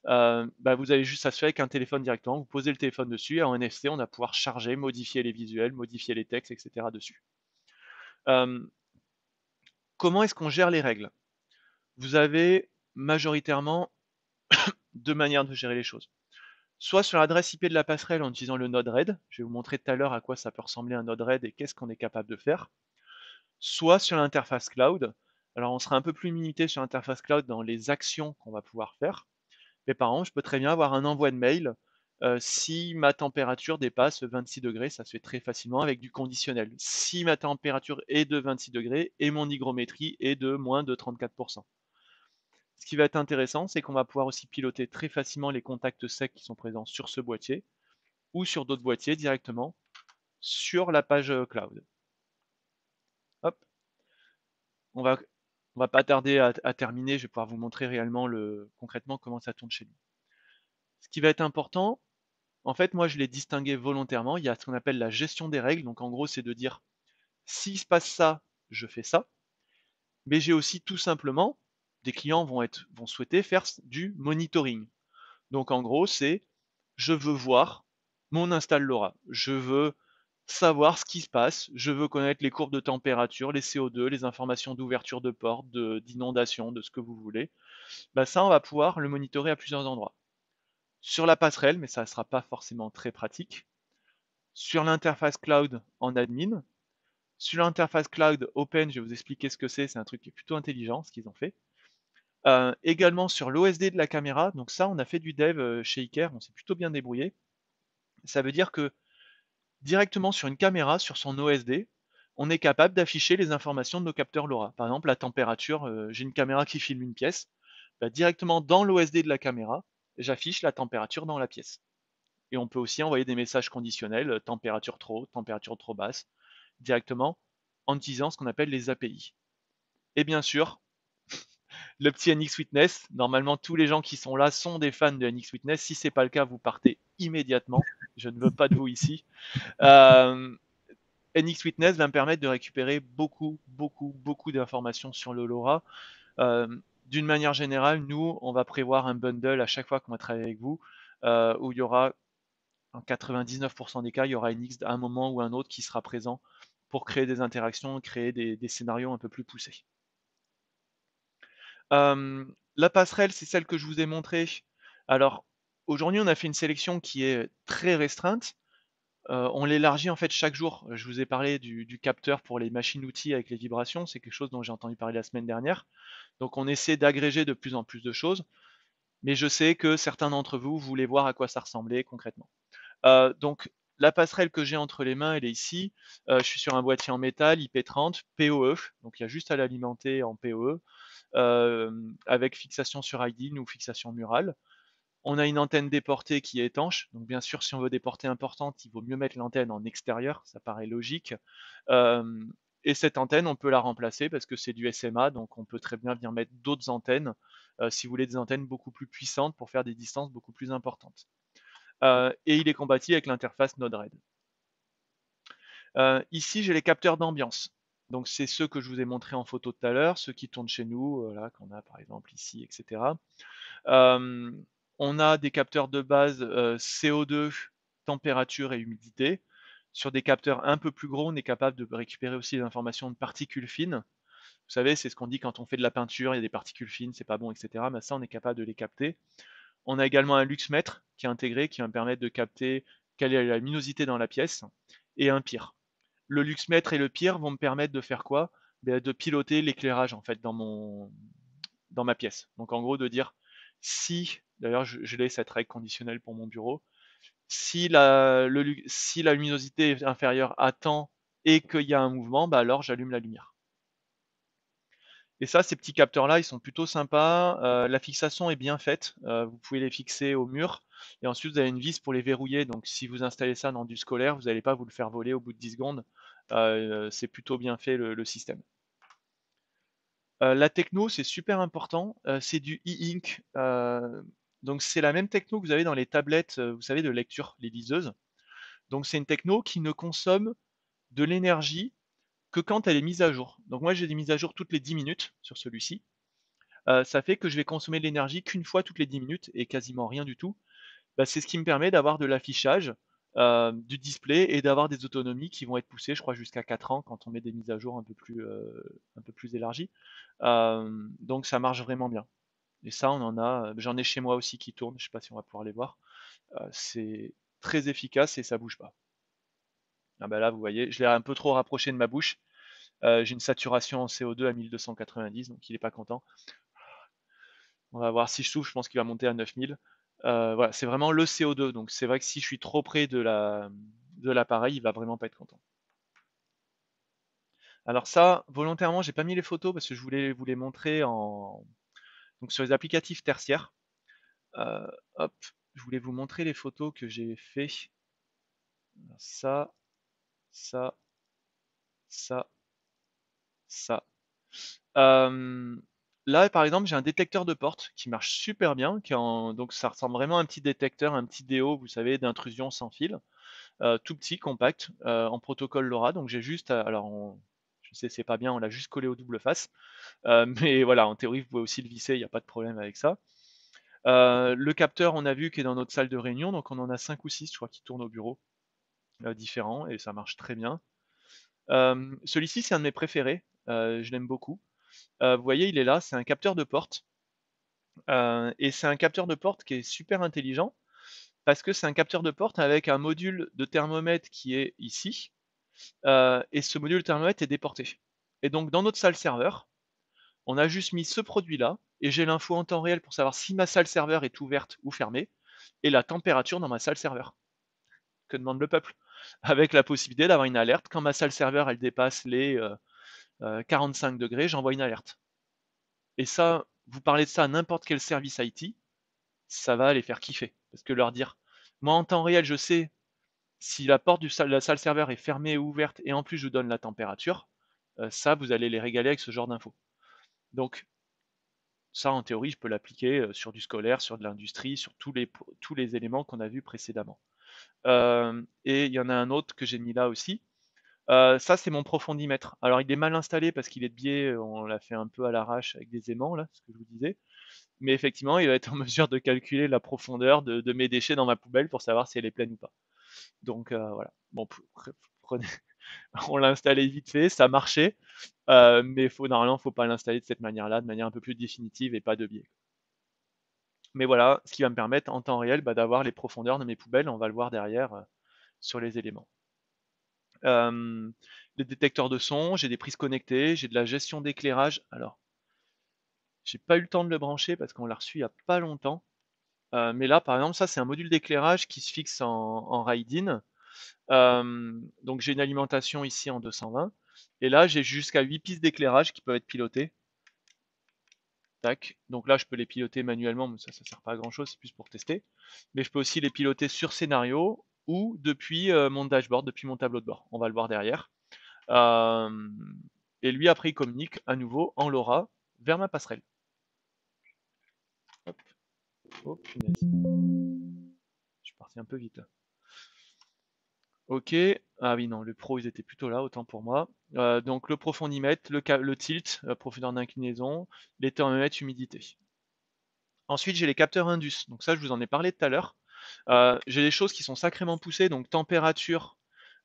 vous avez juste à se faire avec un téléphone directement. Vous posez le téléphone dessus et en NFC, on va pouvoir charger, modifier les visuels, modifier les textes, etc. dessus. Euh, Comment est-ce qu'on gère les règles? Vous avez majoritairement deux manières de gérer les choses. Soit sur l'adresse IP de la passerelle en utilisant le node RED, je vais vous montrer tout à l'heure à quoi ça peut ressembler un node RED et qu'est-ce qu'on est capable de faire, soit sur l'interface cloud. Alors on sera un peu plus limité sur l'interface cloud dans les actions qu'on va pouvoir faire, mais par exemple je peux très bien avoir un envoi de mail si ma température dépasse 26 degrés, ça se fait très facilement avec du conditionnel. Si ma température est de 26 degrés et mon hygrométrie est de moins de 34%. Ce qui va être intéressant, c'est qu'on va pouvoir aussi piloter très facilement les contacts secs qui sont présents sur ce boîtier ou sur d'autres boîtiers directement sur la page cloud. Hop, on va, on va pas tarder à terminer, je vais pouvoir vous montrer réellement concrètement comment ça tourne chez nous. Ce qui va être important, en fait, moi je l'ai distingué volontairement, il y a ce qu'on appelle la gestion des règles, donc en gros c'est de dire s'il se passe ça, je fais ça, mais j'ai aussi tout simplement, des clients vont souhaiter faire du monitoring. Donc en gros, c'est je veux voir mon install LoRa. Je veux savoir ce qui se passe. Je veux connaître les courbes de température, les CO2, les informations d'ouverture de porte, d'inondation, de ce que vous voulez. Bah ça, on va pouvoir le monitorer à plusieurs endroits. Sur la passerelle, mais ça ne sera pas forcément très pratique. Sur l'interface cloud en admin. Sur l'interface cloud open, je vais vous expliquer ce que c'est. C'est un truc qui est plutôt intelligent, ce qu'ils ont fait. Également sur l'OSD de la caméra, donc ça on a fait du dev chez Iker, on s'est plutôt bien débrouillé. Ça veut dire que directement sur une caméra, sur son OSD, on est capable d'afficher les informations de nos capteurs LoRa. Par exemple la température, j'ai une caméra qui filme une pièce, bah, directement dans l'OSD de la caméra, j'affiche la température dans la pièce. Et on peut aussi envoyer des messages conditionnels, température trop basse, directement en utilisant ce qu'on appelle les API. Et bien sûr, le petit NX Witness. Normalement, tous les gens qui sont là sont des fans de NX Witness. Si c'est pas le cas, vous partez immédiatement. Je ne veux pas de vous ici. Euh, NX Witness va me permettre de récupérer beaucoup d'informations sur le LoRa. Euh, D'une manière générale, nous, on va prévoir un bundle à chaque fois qu'on va travailler avec vous, où il y aura, en 99% des cas, il y aura NX à un moment ou un autre qui sera présent pour créer des interactions, créer des scénarios un peu plus poussés. La passerelle, c'est celle que je vous ai montrée. Alors, aujourd'hui, on a fait une sélection qui est très restreinte. On l'élargit en fait chaque jour. Je vous ai parlé du capteur pour les machines-outils avec les vibrations. C'est quelque chose dont j'ai entendu parler la semaine dernière. Donc, on essaie d'agréger de plus en plus de choses. Mais je sais que certains d'entre vous voulaient voir à quoi ça ressemblait concrètement. Donc, la passerelle que j'ai entre les mains, elle est ici. Je suis sur un boîtier en métal IP30 PoE. Donc, il y a juste à l'alimenter en PoE. Avec fixation sur IDIN ou fixation murale. On a une antenne déportée qui est étanche, donc bien sûr si on veut des portées importantes, il vaut mieux mettre l'antenne en extérieur, ça paraît logique. Euh, et cette antenne, on peut la remplacer parce que c'est du SMA, donc on peut très bien venir mettre d'autres antennes si vous voulez des antennes beaucoup plus puissantes pour faire des distances beaucoup plus importantes. Et il est compatible avec l'interface Node-RED. Ici, j'ai les capteurs d'ambiance. Donc, c'est ceux que je vous ai montrés en photo tout à l'heure, ceux qui tournent chez nous, là, qu'on a par exemple ici, etc. Euh, on a des capteurs de base CO2, température et humidité. Sur des capteurs un peu plus gros, on est capable de récupérer aussi des informations de particules fines. Vous savez, c'est ce qu'on dit quand on fait de la peinture, il y a des particules fines, c'est pas bon, etc. Mais ça, on est capable de les capter. On a également un luxmètre qui est intégré, qui va me permettre de capter quelle est la luminosité dans la pièce, et un pire. Le luxmètre et le pire vont me permettre de faire quoi? De piloter l'éclairage en fait dans ma pièce. Donc en gros de dire si, d'ailleurs je l'ai cette règle conditionnelle pour mon bureau, si la luminosité est inférieure à temps et qu'il y a un mouvement, bah alors j'allume la lumière. Et ça, ces petits capteurs-là, ils sont plutôt sympas. La fixation est bien faite. Vous pouvez les fixer au mur. Et ensuite, vous avez une vis pour les verrouiller. Donc, si vous installez ça dans du scolaire, vous n'allez pas vous le faire voler au bout de 10 secondes. C'est plutôt bien fait le système. La techno, c'est super important. C'est du e-ink. Donc, c'est la même techno que vous avez dans les tablettes, vous savez, de lecture, les liseuses. Donc, c'est une techno qui ne consomme de l'énergie que quand elle est mise à jour. Donc, moi, j'ai des mises à jour toutes les 10 minutes sur celui-ci. Ça fait que je vais consommer de l'énergie qu'une fois toutes les 10 minutes et quasiment rien du tout. Bah, c'est ce qui me permet d'avoir de l'affichage, du display et d'avoir des autonomies qui vont être poussées, je crois, jusqu'à 4 ans quand on met des mises à jour un peu plus élargies. Donc ça marche vraiment bien. Et ça, on en a, j'en ai chez moi aussi qui tournent, je sais pas si on va pouvoir les voir. C'est très efficace et ça bouge pas. Ah bah là, vous voyez, je l'ai un peu trop rapproché de ma bouche. J'ai une saturation en CO2 à 1290, donc il est pas content. On va voir si je souffle, je pense qu'il va monter à 9000. Voilà, c'est vraiment le CO2. Donc c'est vrai que si je suis trop près de l'appareil, il va vraiment pas être content. Alors ça, volontairement, j'ai pas mis les photos parce que je voulais vous les montrer donc sur les applicatifs tertiaires. Euh, Hop, je voulais vous montrer les photos que j'ai fait. Ça, ça, ça, ça. Euh, Là, par exemple, j'ai un détecteur de porte qui marche super bien, donc ça ressemble vraiment à un petit détecteur, un petit déo, vous savez, d'intrusion sans fil, tout petit, compact, en protocole LoRa. Donc j'ai juste, je sais, c'est pas bien, on l'a juste collé au double face, mais voilà, en théorie, vous pouvez aussi le visser, il n'y a pas de problème avec ça. Le capteur, on a vu, qui est dans notre salle de réunion, donc on en a 5 ou 6, je crois, qui tournent au bureau, différents, et ça marche très bien. Celui-ci, c'est un de mes préférés, je l'aime beaucoup. Vous voyez, il est là, c'est un capteur de porte. Et c'est un capteur de porte qui est super intelligent parce que c'est un capteur de porte avec un module de thermomètre qui est ici. Et ce module de thermomètre est déporté. Et donc dans notre salle serveur, on a juste mis ce produit-là et j'ai l'info en temps réel pour savoir si ma salle serveur est ouverte ou fermée et la température dans ma salle serveur. Que demande le peuple? Avec la possibilité d'avoir une alerte. Quand ma salle serveur elle dépasse les 45 degrés, j'envoie une alerte. Et ça, vous parlez de ça à n'importe quel service IT, ça va les faire kiffer. Parce que leur dire, moi en temps réel, je sais si la porte de la salle serveur est fermée ou ouverte, et en plus je donne la température, ça, vous allez les régaler avec ce genre d'infos. Donc, ça, en théorie, je peux l'appliquer sur du scolaire, sur de l'industrie, sur tous les éléments qu'on a vus précédemment. Et il y en a un autre que j'ai mis là aussi. Ça, c'est mon profondimètre. Alors, il est mal installé parce qu'il est de biais, on l'a fait un peu à l'arrache avec des aimants, là, ce que je vous disais. Mais effectivement, il va être en mesure de calculer la profondeur de mes déchets dans ma poubelle pour savoir si elle est pleine ou pas. Donc voilà. Bon, prenez, on l'a installé vite fait, ça marchait, mais normalement, faut pas l'installer de cette manière-là, de manière un peu plus définitive et pas de biais. Mais voilà, ce qui va me permettre en temps réel d'avoir les profondeurs de mes poubelles, on va le voir derrière sur les éléments. Les détecteurs de son, j'ai des prises connectées, j'ai de la gestion d'éclairage. Alors, j'ai pas eu le temps de le brancher parce qu'on l'a reçu il y a pas longtemps. Mais là, par exemple, ça, c'est un module d'éclairage qui se fixe en RAID-in. Donc, j'ai une alimentation ici en 220. Et là, j'ai jusqu'à 8 pistes d'éclairage qui peuvent être pilotées. Tac. Donc là, je peux les piloter manuellement, mais ça sert pas à grand chose, c'est plus pour tester. Mais je peux aussi les piloter sur scénario ou depuis mon dashboard, depuis mon tableau de bord. On va le voir derrière. Euh, et lui, après, il communique à nouveau en LoRa vers ma passerelle. Hop. Oh, punaise. Je suis parti un peu vite là. Ok. Ah oui, non, le pro, ils étaient plutôt là, autant pour moi. Donc le profondimètre, le tilt, profondeur d'inclinaison, les thermomètres, humidité. Ensuite, j'ai les capteurs Indus. Donc ça, je vous en ai parlé tout à l'heure. J'ai des choses qui sont sacrément poussées, donc température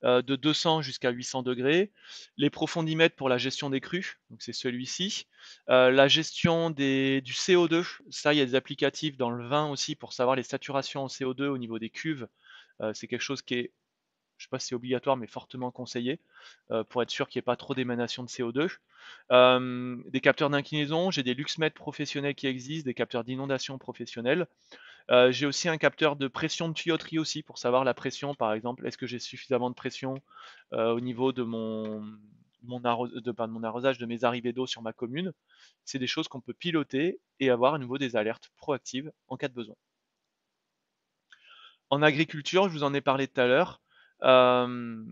de 200 jusqu'à 800 degrés. Les profondimètres pour la gestion des crues, donc c'est celui-ci. La gestion du CO2, ça, il y a des applicatifs dans le vin aussi pour savoir les saturations en CO2 au niveau des cuves. C'est quelque chose qui est, je ne sais pas si c'est obligatoire, mais fortement conseillé pour être sûr qu'il n'y ait pas trop d'émanation de CO2. Des capteurs d'inclinaison, j'ai des luxmètres professionnels qui existent, des capteurs d'inondation professionnels. J'ai aussi un capteur de pression de tuyauterie aussi pour savoir la pression, par exemple, est-ce que j'ai suffisamment de pression au niveau de mon arrosage, de mes arrivées d'eau sur ma commune. C'est des choses qu'on peut piloter et avoir à nouveau des alertes proactives en cas de besoin. En agriculture, je vous en ai parlé tout à l'heure, euh,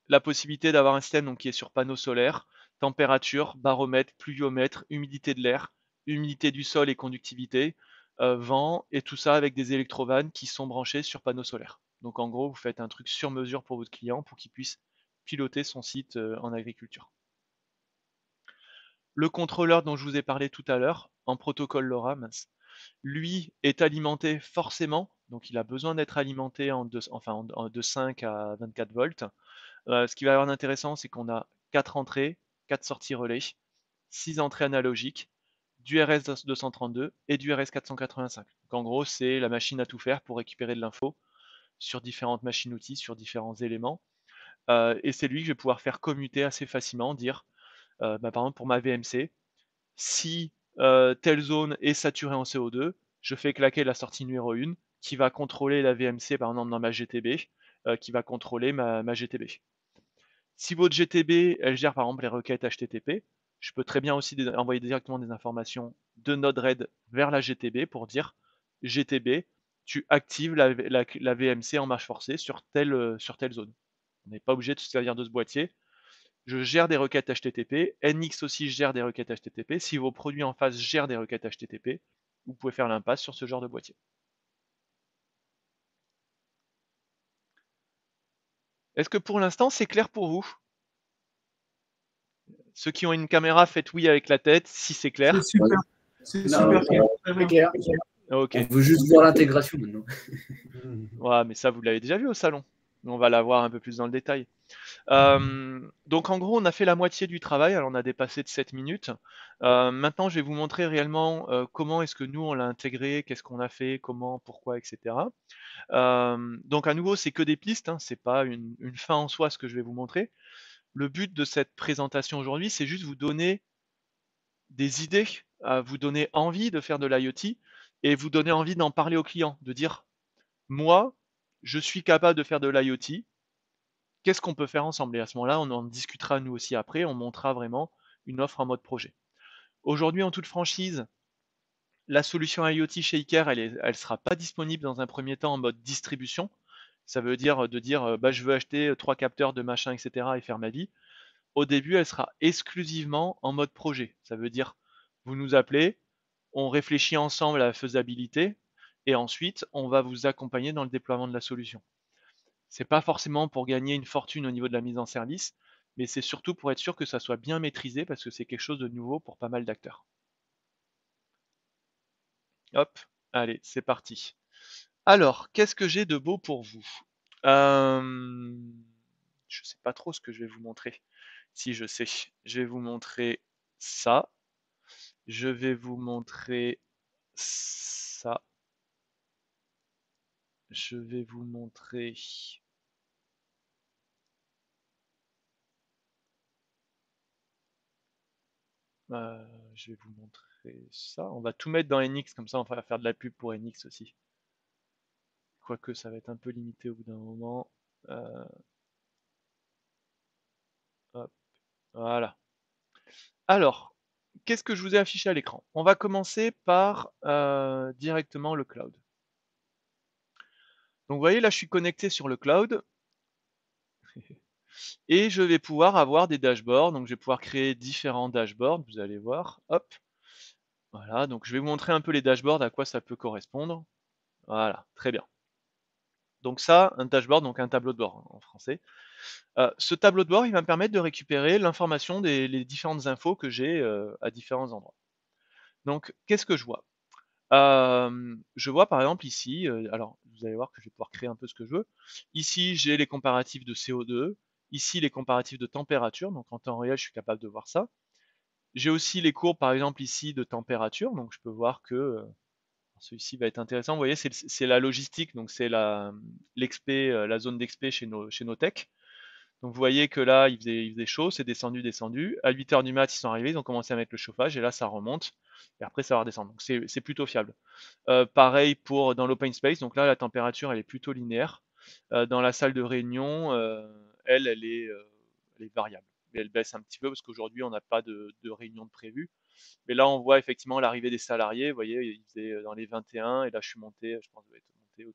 la possibilité d'avoir un système donc, qui est sur panneaux solaires, température, baromètre, pluviomètre, humidité de l'air, humidité du sol et conductivité, vent, et tout ça avec des électrovannes qui sont branchés sur panneaux solaires. Donc en gros, vous faites un truc sur mesure pour votre client pour qu'il puisse piloter son site en agriculture. Le contrôleur dont je vous ai parlé tout à l'heure, en protocole LoRa, lui est alimenté forcément, donc il a besoin d'être alimenté de 5 à 24 volts. Ce qui va y avoir d'intéressant, c'est qu'on a 4 entrées, 4 sorties relais, 6 entrées analogiques, du RS232 et du RS485. Donc en gros, c'est la machine à tout faire pour récupérer de l'info sur différentes machines-outils, sur différents éléments. Et c'est lui que je vais pouvoir faire commuter assez facilement, dire, par exemple pour ma VMC, si telle zone est saturée en CO2, je fais claquer la sortie numéro 1 qui va contrôler la VMC par exemple dans ma GTB, qui va contrôler ma GTB. Si votre GTB, elle gère par exemple les requêtes HTTP, je peux très bien aussi envoyer directement des informations de Node-RED vers la GTB pour dire GTB, tu actives la VMC en marche forcée sur telle zone. On n'est pas obligé de se servir de ce boîtier. Je gère des requêtes HTTP, NX aussi gère des requêtes HTTP. Si vos produits en face gèrent des requêtes HTTP, vous pouvez faire l'impasse sur ce genre de boîtier. Est-ce que pour l'instant c'est clair pour vous? Ceux qui ont une caméra, faites oui avec la tête si c'est clair. C'est super. C'est super clair. Très clair. Ok. On veut juste voir l'intégration maintenant. Ouais, mais ça vous l'avez déjà vu au salon. On va la voir un peu plus dans le détail. Donc en gros, on a fait la moitié du travail, alors on a dépassé de 7 minutes. Maintenant, je vais vous montrer réellement comment est-ce que nous on l'a intégré, qu'est-ce qu'on a fait, comment, pourquoi, etc. Donc à nouveau, c'est que des pistes, hein, c'est pas une fin en soi ce que je vais vous montrer. Le but de cette présentation aujourd'hui, c'est juste vous donner des idées, vous donner envie de faire de l'IoT et vous donner envie d'en parler aux clients, de dire moi, je suis capable de faire de l'IoT, qu'est-ce qu'on peut faire ensemble? Et à ce moment-là, on en discutera nous aussi après, on montrera vraiment une offre en mode projet. Aujourd'hui, en toute franchise, la solution IoT chez Iker, elle sera pas disponible dans un premier temps en mode distribution. Ça veut dire de dire bah, je veux acheter 3 capteurs de machin, etc. et faire ma vie. Au début, elle sera exclusivement en mode projet. Ça veut dire vous nous appelez, on réfléchit ensemble à la faisabilité et ensuite on va vous accompagner dans le déploiement de la solution. C'est pas forcément pour gagner une fortune au niveau de la mise en service, mais c'est surtout pour être sûr que ça soit bien maîtrisé parce que c'est quelque chose de nouveau pour pas mal d'acteurs. Hop, allez, c'est parti. Alors, qu'est-ce que j'ai de beau pour vous? Je sais pas trop ce que je vais vous montrer. Si je sais, je vais vous montrer ça. Je vais vous montrer ça. Je vais vous montrer. Je vais vous montrer ça. On va tout mettre dans NX, comme ça on va faire de la pub pour NX aussi. Quoique ça va être un peu limité au bout d'un moment. Hop, voilà. Alors, qu'est-ce que je vous ai affiché à l'écran? On va commencer par directement le cloud. Donc vous voyez là je suis connecté sur le cloud et je vais pouvoir avoir des dashboards. Donc je vais pouvoir créer différents dashboards, vous allez voir. Hop. Voilà, donc je vais vous montrer un peu les dashboards, à quoi ça peut correspondre. Voilà, très bien. Donc ça, un dashboard, donc un tableau de bord en français. Ce tableau de bord, il va me permettre de récupérer l'information les différentes infos que j'ai à différents endroits. Donc, qu'est-ce que je vois? Je vois par exemple ici, alors vous allez voir que je vais pouvoir créer un peu ce que je veux. Ici, j'ai les comparatifs de CO2, ici les comparatifs de température, donc en temps réel, je suis capable de voir ça. J'ai aussi les courbes, par exemple ici, de température, donc je peux voir que celui-ci va être intéressant. Vous voyez, c'est la logistique, donc c'est la zone d'expé chez nos techs. Donc vous voyez que là, il faisait chaud, c'est descendu, descendu. À 8 heures du mat, ils sont arrivés, ils ont commencé à mettre le chauffage, et là, ça remonte. Et après, ça va redescendre. Donc c'est plutôt fiable. Pareil pour dans l'open space, donc là, la température, elle est plutôt linéaire. Dans la salle de réunion, elle est variable. Mais elle baisse un petit peu parce qu'aujourd'hui, on n'a pas de réunion de prévu. Mais là, on voit effectivement l'arrivée des salariés. Vous voyez, il faisait dans les 21 et là, je suis monté, je pense que je vais être monté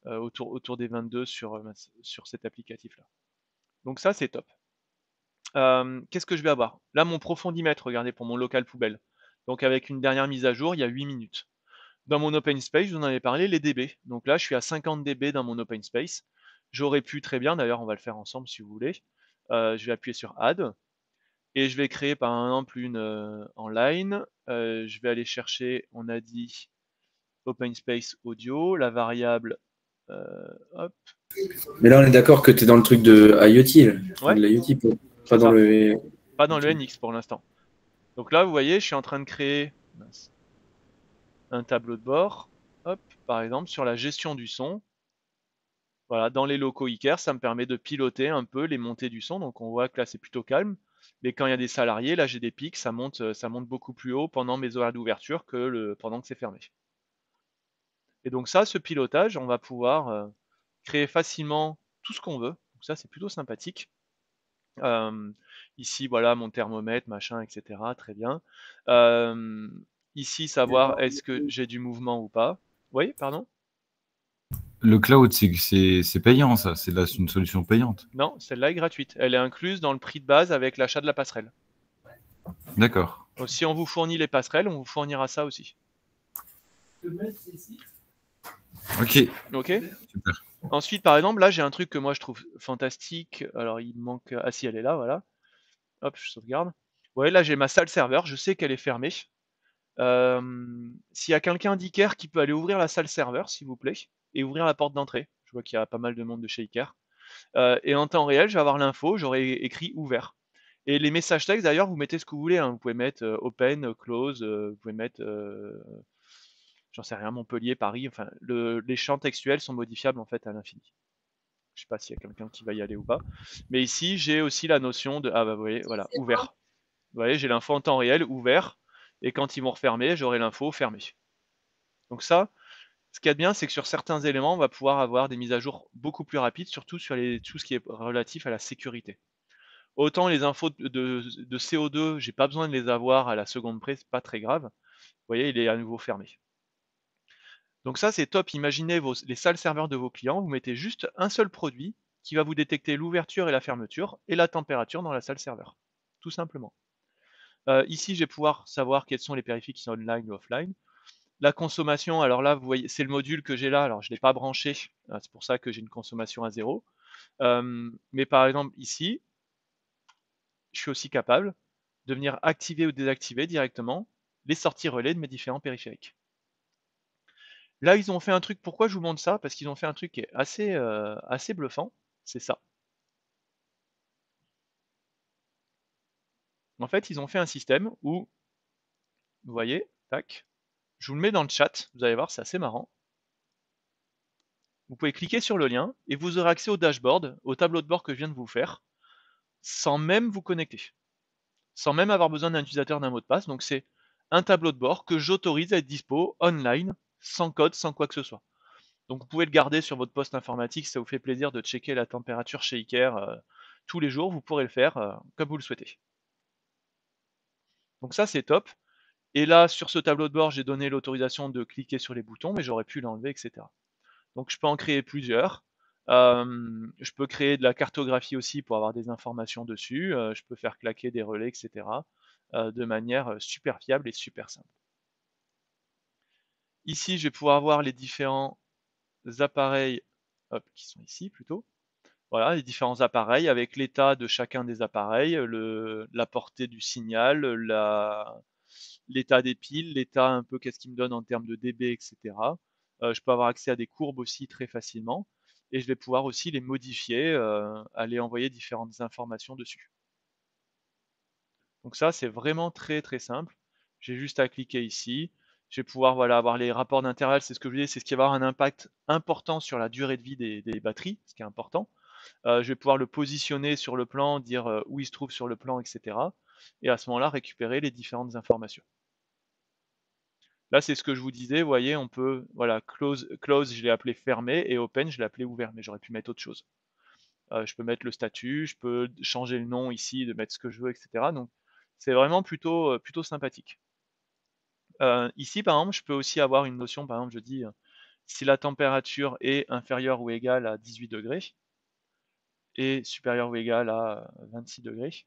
autour des 22 sur cet applicatif-là. Donc ça, c'est top. Qu'est-ce que je vais avoir? Là, mon profondimètre, regardez, pour mon local poubelle. Donc avec une dernière mise à jour, il y a 8 minutes. Dans mon open space, je vous en avais parlé, les dB. Donc là, je suis à 50 dB dans mon open space. J'aurais pu très bien, d'ailleurs, on va le faire ensemble si vous voulez. Je vais appuyer sur Add. Et je vais créer par exemple une en line. Je vais aller chercher, on a dit open space audio, la variable, hop, Mais là, on est d'accord que tu es dans le truc de IoT, là. Enfin, ouais, de l'IoT, pas c'est dans ça, le. pas dans le NX pour l'instant. Donc là, vous voyez, je suis en train de créer un tableau de bord, hop, par exemple, sur la gestion du son. Voilà, dans les locaux Iker, ça me permet de piloter un peu les montées du son. Donc on voit que là, c'est plutôt calme. Mais quand il y a des salariés, là j'ai des pics, ça monte beaucoup plus haut pendant mes horaires d'ouverture que pendant que c'est fermé. Et donc ça, ce pilotage, on va pouvoir créer facilement tout ce qu'on veut. Donc ça, c'est plutôt sympathique. Ici, voilà, mon thermomètre, machin, etc. Très bien. Ici, savoir est-ce que j'ai du mouvement ou pas. Oui, pardon? Le cloud, c'est payant, ça. C'est une solution payante. Non, celle-là est gratuite. Elle est incluse dans le prix de base avec l'achat de la passerelle. D'accord. Donc si on vous fournit les passerelles, on vous fournira ça aussi. Ok, Ok? super. Ensuite, par exemple, là, j'ai un truc que moi je trouve fantastique. Alors, il manque. Ah, si, elle est là, voilà. Hop, je sauvegarde. Vous voyez, là, j'ai ma salle serveur. Je sais qu'elle est fermée. S'il y a quelqu'un d'Iker qui peut aller ouvrir la salle serveur, s'il vous plaît, et ouvrir la porte d'entrée. Je vois qu'il y a pas mal de monde de chez Iker. Et en temps réel, je vais avoir l'info. J'aurai écrit ouvert. Et les messages textes, d'ailleurs, vous mettez ce que vous voulez. Hein. Vous pouvez mettre open, close. Vous pouvez mettre. J'en sais rien, Montpellier, Paris. Enfin, les champs textuels sont modifiables en fait à l'infini. Je sais pas s'il y a quelqu'un qui va y aller ou pas. Mais ici, j'ai aussi la notion de, ah bah vous voyez, voilà, ouvert. Vous voyez, j'ai l'info en temps réel, ouvert. Et quand ils vont refermer, j'aurai l'info fermée. Donc ça, ce qu'il y a de bien, c'est que sur certains éléments, on va pouvoir avoir des mises à jour beaucoup plus rapides, surtout sur tout ce qui est relatif à la sécurité. Autant les infos de CO2, j'ai pas besoin de les avoir à la seconde près, c'est pas très grave. Vous voyez, il est à nouveau fermé. Donc ça, c'est top. Imaginez les salles serveurs de vos clients. Vous mettez juste un seul produit qui va vous détecter l'ouverture et la fermeture et la température dans la salle serveur. Tout simplement. Ici, je vais pouvoir savoir quels sont les périphériques qui sont online ou offline. La consommation, alors là, vous voyez, c'est le module que j'ai là. Alors, je ne l'ai pas branché. C'est pour ça que j'ai une consommation à 0. Mais par exemple, ici, je suis aussi capable de venir activer ou désactiver directement les sorties relais de mes différents périphériques. Là, ils ont fait un truc, pourquoi je vous montre ça? Parce qu'ils ont fait un truc qui est assez bluffant, c'est ça. En fait, ils ont fait un système où, vous voyez, tac, je vous le mets dans le chat, vous allez voir, c'est assez marrant. Vous pouvez cliquer sur le lien et vous aurez accès au dashboard, au tableau de bord que je viens de vous faire, sans même vous connecter, sans même avoir besoin d'un utilisateur d'un mot de passe. Donc c'est un tableau de bord que j'autorise à être dispo online, sans code, sans quoi que ce soit. Donc vous pouvez le garder sur votre poste informatique si ça vous fait plaisir de checker la température chez Iker tous les jours, vous pourrez le faire comme vous le souhaitez. Donc ça c'est top. Et là sur ce tableau de bord j'ai donné l'autorisation de cliquer sur les boutons, mais j'aurais pu l'enlever, etc. Donc je peux en créer plusieurs. Je peux créer de la cartographie aussi pour avoir des informations dessus. Je peux faire claquer des relais, etc. De manière super fiable et super simple. Ici je vais pouvoir voir les différents appareils qui sont ici plutôt. Voilà, les différents appareils avec l'état de chacun des appareils, la portée du signal, l'état des piles, l'état un peu qu'est-ce qu'il me donne en termes de dB, etc. Je peux avoir accès à des courbes aussi très facilement et je vais pouvoir aussi les modifier, aller envoyer différentes informations dessus. Donc ça, c'est vraiment très très simple. J'ai juste à cliquer ici. Je vais pouvoir voilà, avoir les rapports d'intervalle, c'est ce que je disais, c'est ce qui va avoir un impact important sur la durée de vie des batteries, ce qui est important. Je vais pouvoir le positionner sur le plan, dire où il se trouve sur le plan, etc. Et à ce moment-là, récupérer les différentes informations. Là, c'est ce que je vous disais, vous voyez, on peut, voilà, close, je l'ai appelé fermé, et open, je l'ai appelé ouvert, mais j'aurais pu mettre autre chose. Je peux mettre le statut, je peux changer le nom ici, de mettre ce que je veux, etc. Donc, c'est vraiment plutôt sympathique. Ici, par exemple, je peux aussi avoir une notion, par exemple, je dis, si la température est inférieure ou égale à 18 degrés, et supérieure ou égale à 26 degrés,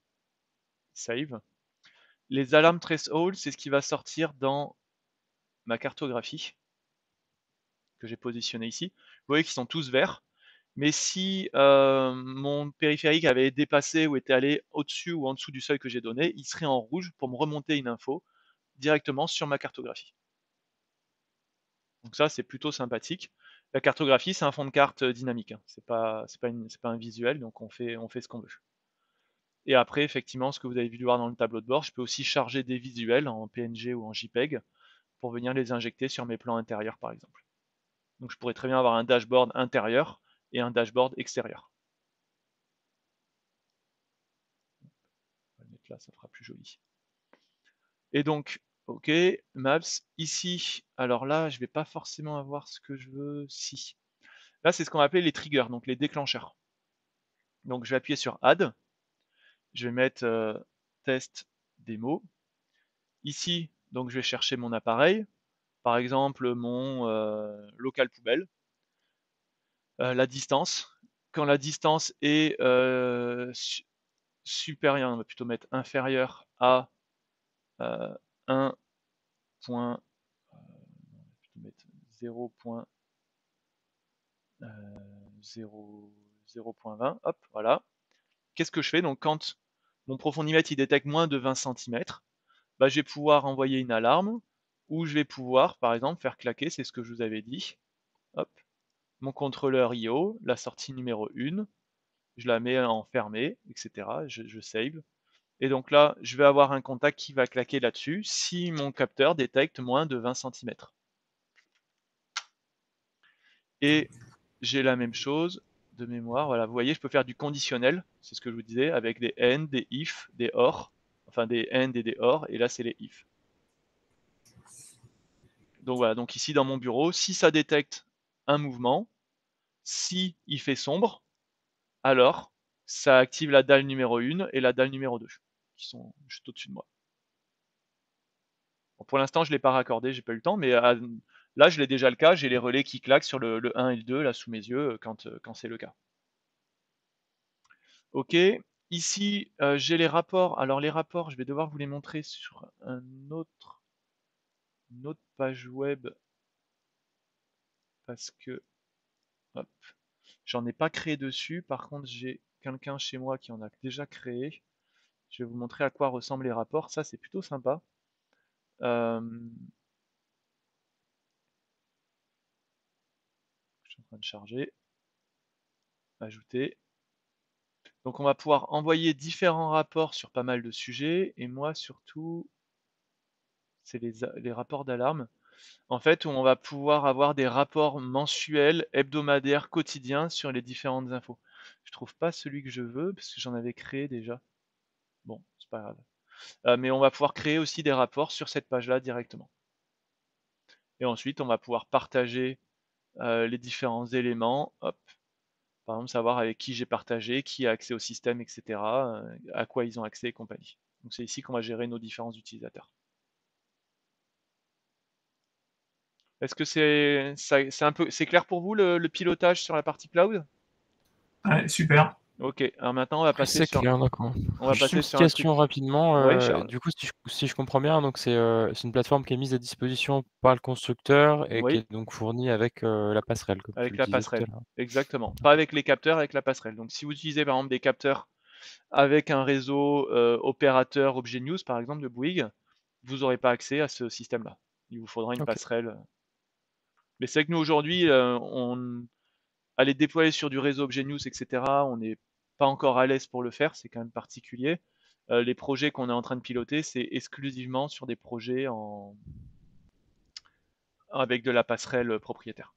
save. Les alarmes threshold, c'est ce qui va sortir dans ma cartographie que j'ai positionnée ici. Vous voyez qu'ils sont tous verts, mais si mon périphérique avait dépassé ou était allé au-dessus ou en dessous du seuil que j'ai donné, il serait en rouge pour me remonter une info directement sur ma cartographie. Donc ça, c'est plutôt sympathique. La cartographie, c'est un fond de carte dynamique, hein. C'est pas un visuel, donc on fait ce qu'on veut. Et après, effectivement, ce que vous avez vu voir dans le tableau de bord, je peux aussi charger des visuels en PNG ou en JPEG pour venir les injecter sur mes plans intérieurs, par exemple. Donc je pourrais très bien avoir un dashboard intérieur et un dashboard extérieur. là, ça fera plus joli. Et donc, ok, maps, ici, alors là, je vais pas forcément avoir ce que je veux, si. Là, c'est ce qu'on va appeler les triggers, donc les déclencheurs. Donc, je vais appuyer sur Add, je vais mettre test démo. Ici, donc je vais chercher mon appareil, par exemple mon local poubelle, la distance. Quand la distance est supérieure, on va plutôt mettre inférieure à 1 point, on va plutôt mettre 0.20, hop, voilà. Qu'est-ce que je fais? Donc quand mon profondimètre il détecte moins de 20 cm, bah, je vais pouvoir envoyer une alarme, ou je vais pouvoir, par exemple, faire claquer, c'est ce que je vous avais dit, hop, mon contrôleur IO, la sortie numéro 1, je la mets en fermé, etc. Je save. Et donc là, je vais avoir un contact qui va claquer là-dessus si mon capteur détecte moins de 20 cm. Et j'ai la même chose de mémoire. Voilà, vous voyez, je peux faire du conditionnel, c'est ce que je vous disais, avec des AND, des IF, des OR, enfin des AND et des OR, et là c'est les IF. Donc voilà, donc ici dans mon bureau, si ça détecte un mouvement, si il fait sombre, alors ça active la dalle numéro 1 et la dalle numéro 2, qui sont juste au-dessus de moi. Bon, pour l'instant, je ne l'ai pas raccordé, j'ai pas eu le temps, mais là, je l'ai déjà le cas, j'ai les relais qui claquent sur le 1 et le 2 là sous mes yeux quand c'est le cas. Ok, ici j'ai les rapports. Alors les rapports, je vais devoir vous les montrer sur une autre page web parce que hop, j'en ai pas créé dessus. Par contre, j'ai quelqu'un chez moi qui en a déjà créé. Je vais vous montrer à quoi ressemblent les rapports. Ça, c'est plutôt sympa. Je suis en train de charger. Ajouter. Donc on va pouvoir envoyer différents rapports sur pas mal de sujets, et moi surtout, c'est les rapports d'alarme. En fait, où on va pouvoir avoir des rapports mensuels, hebdomadaires, quotidiens sur les différentes infos. Je trouve pas celui que je veux, parce que j'en avais créé déjà. Bon, c'est pas grave. Mais on va pouvoir créer aussi des rapports sur cette page-là directement. Et ensuite, on va pouvoir partager les différents éléments. Hop. Par exemple, savoir avec qui j'ai partagé, qui a accès au système, etc., à quoi ils ont accès et compagnie. Donc c'est ici qu'on va gérer nos différents utilisateurs. Est-ce que c'est clair pour vous le pilotage sur la partie cloud? Ouais, super. Ok, alors maintenant on va passer C'est sur, clair, d'accord. on va Juste une passer petite sur un truc. question rapidement. Oui, Charles. Du coup, si je comprends bien, donc c'est une plateforme qui est mise à disposition par le constructeur et qui Oui, est donc fournie avec la passerelle, comme tu avec le la disais tout à passerelle. l'heure. Exactement. Pas avec les capteurs, avec la passerelle. Donc si vous utilisez par exemple des capteurs avec un réseau opérateur Objet News, par exemple de Bouygues, vous n'aurez pas accès à ce système-là. Il vous faudra une Ok. passerelle. Mais c'est que nous aujourd'hui, à les déployer sur du réseau Objet News, etc., on n'est pas encore à l'aise pour le faire, c'est quand même particulier. Les projets qu'on est en train de piloter, c'est exclusivement sur des projets avec de la passerelle propriétaire.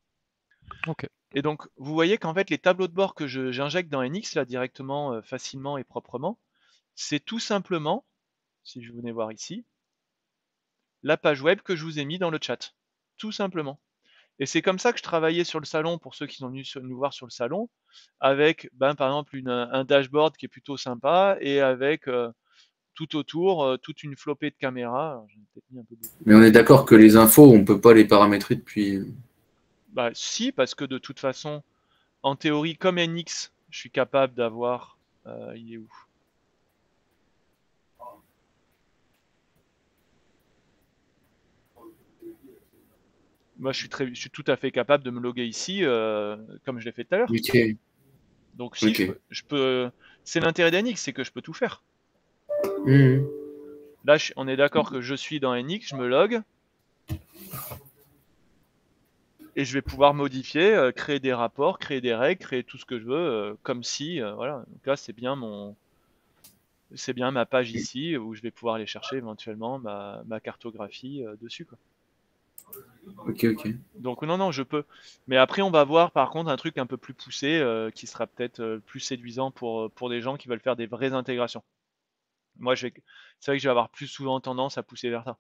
Ok. Et donc, vous voyez qu'en fait, les tableaux de bord que j'injecte dans NX, là, directement, facilement et proprement, c'est tout simplement, si je venais voir ici, la page web que je vous ai mis dans le chat. Tout simplement. Et c'est comme ça que je travaillais sur le salon, pour ceux qui sont venus nous voir sur le salon, avec par exemple un dashboard qui est plutôt sympa, et avec tout autour toute une flopée de caméras. Alors, j'en ai peut-être mis un peu beaucoup. Mais on est d'accord que les infos, on peut pas les paramétrer depuis. Bah si, parce que de toute façon, en théorie, comme NX, je suis capable d'avoir... il est où? Moi, je suis tout à fait capable de me loguer ici, comme je l'ai fait tout à l'heure. Ok. Donc si, Ok. je peux... C'est l'intérêt d'NX, c'est que je peux tout faire. Mhm. Là, on est d'accord que je suis dans NX, je me log, et je vais pouvoir modifier, créer des rapports, créer des règles, créer tout ce que je veux, comme si, voilà. Donc là, c'est bien ma page ici, où je vais pouvoir aller chercher éventuellement ma cartographie dessus, quoi. Ok, ok. Donc non, je peux. Mais après, on va voir par contre un truc un peu plus poussé, qui sera peut-être plus séduisant pour des gens qui veulent faire des vraies intégrations. Moi, c'est vrai que je vais avoir plus souvent tendance à pousser vers ça.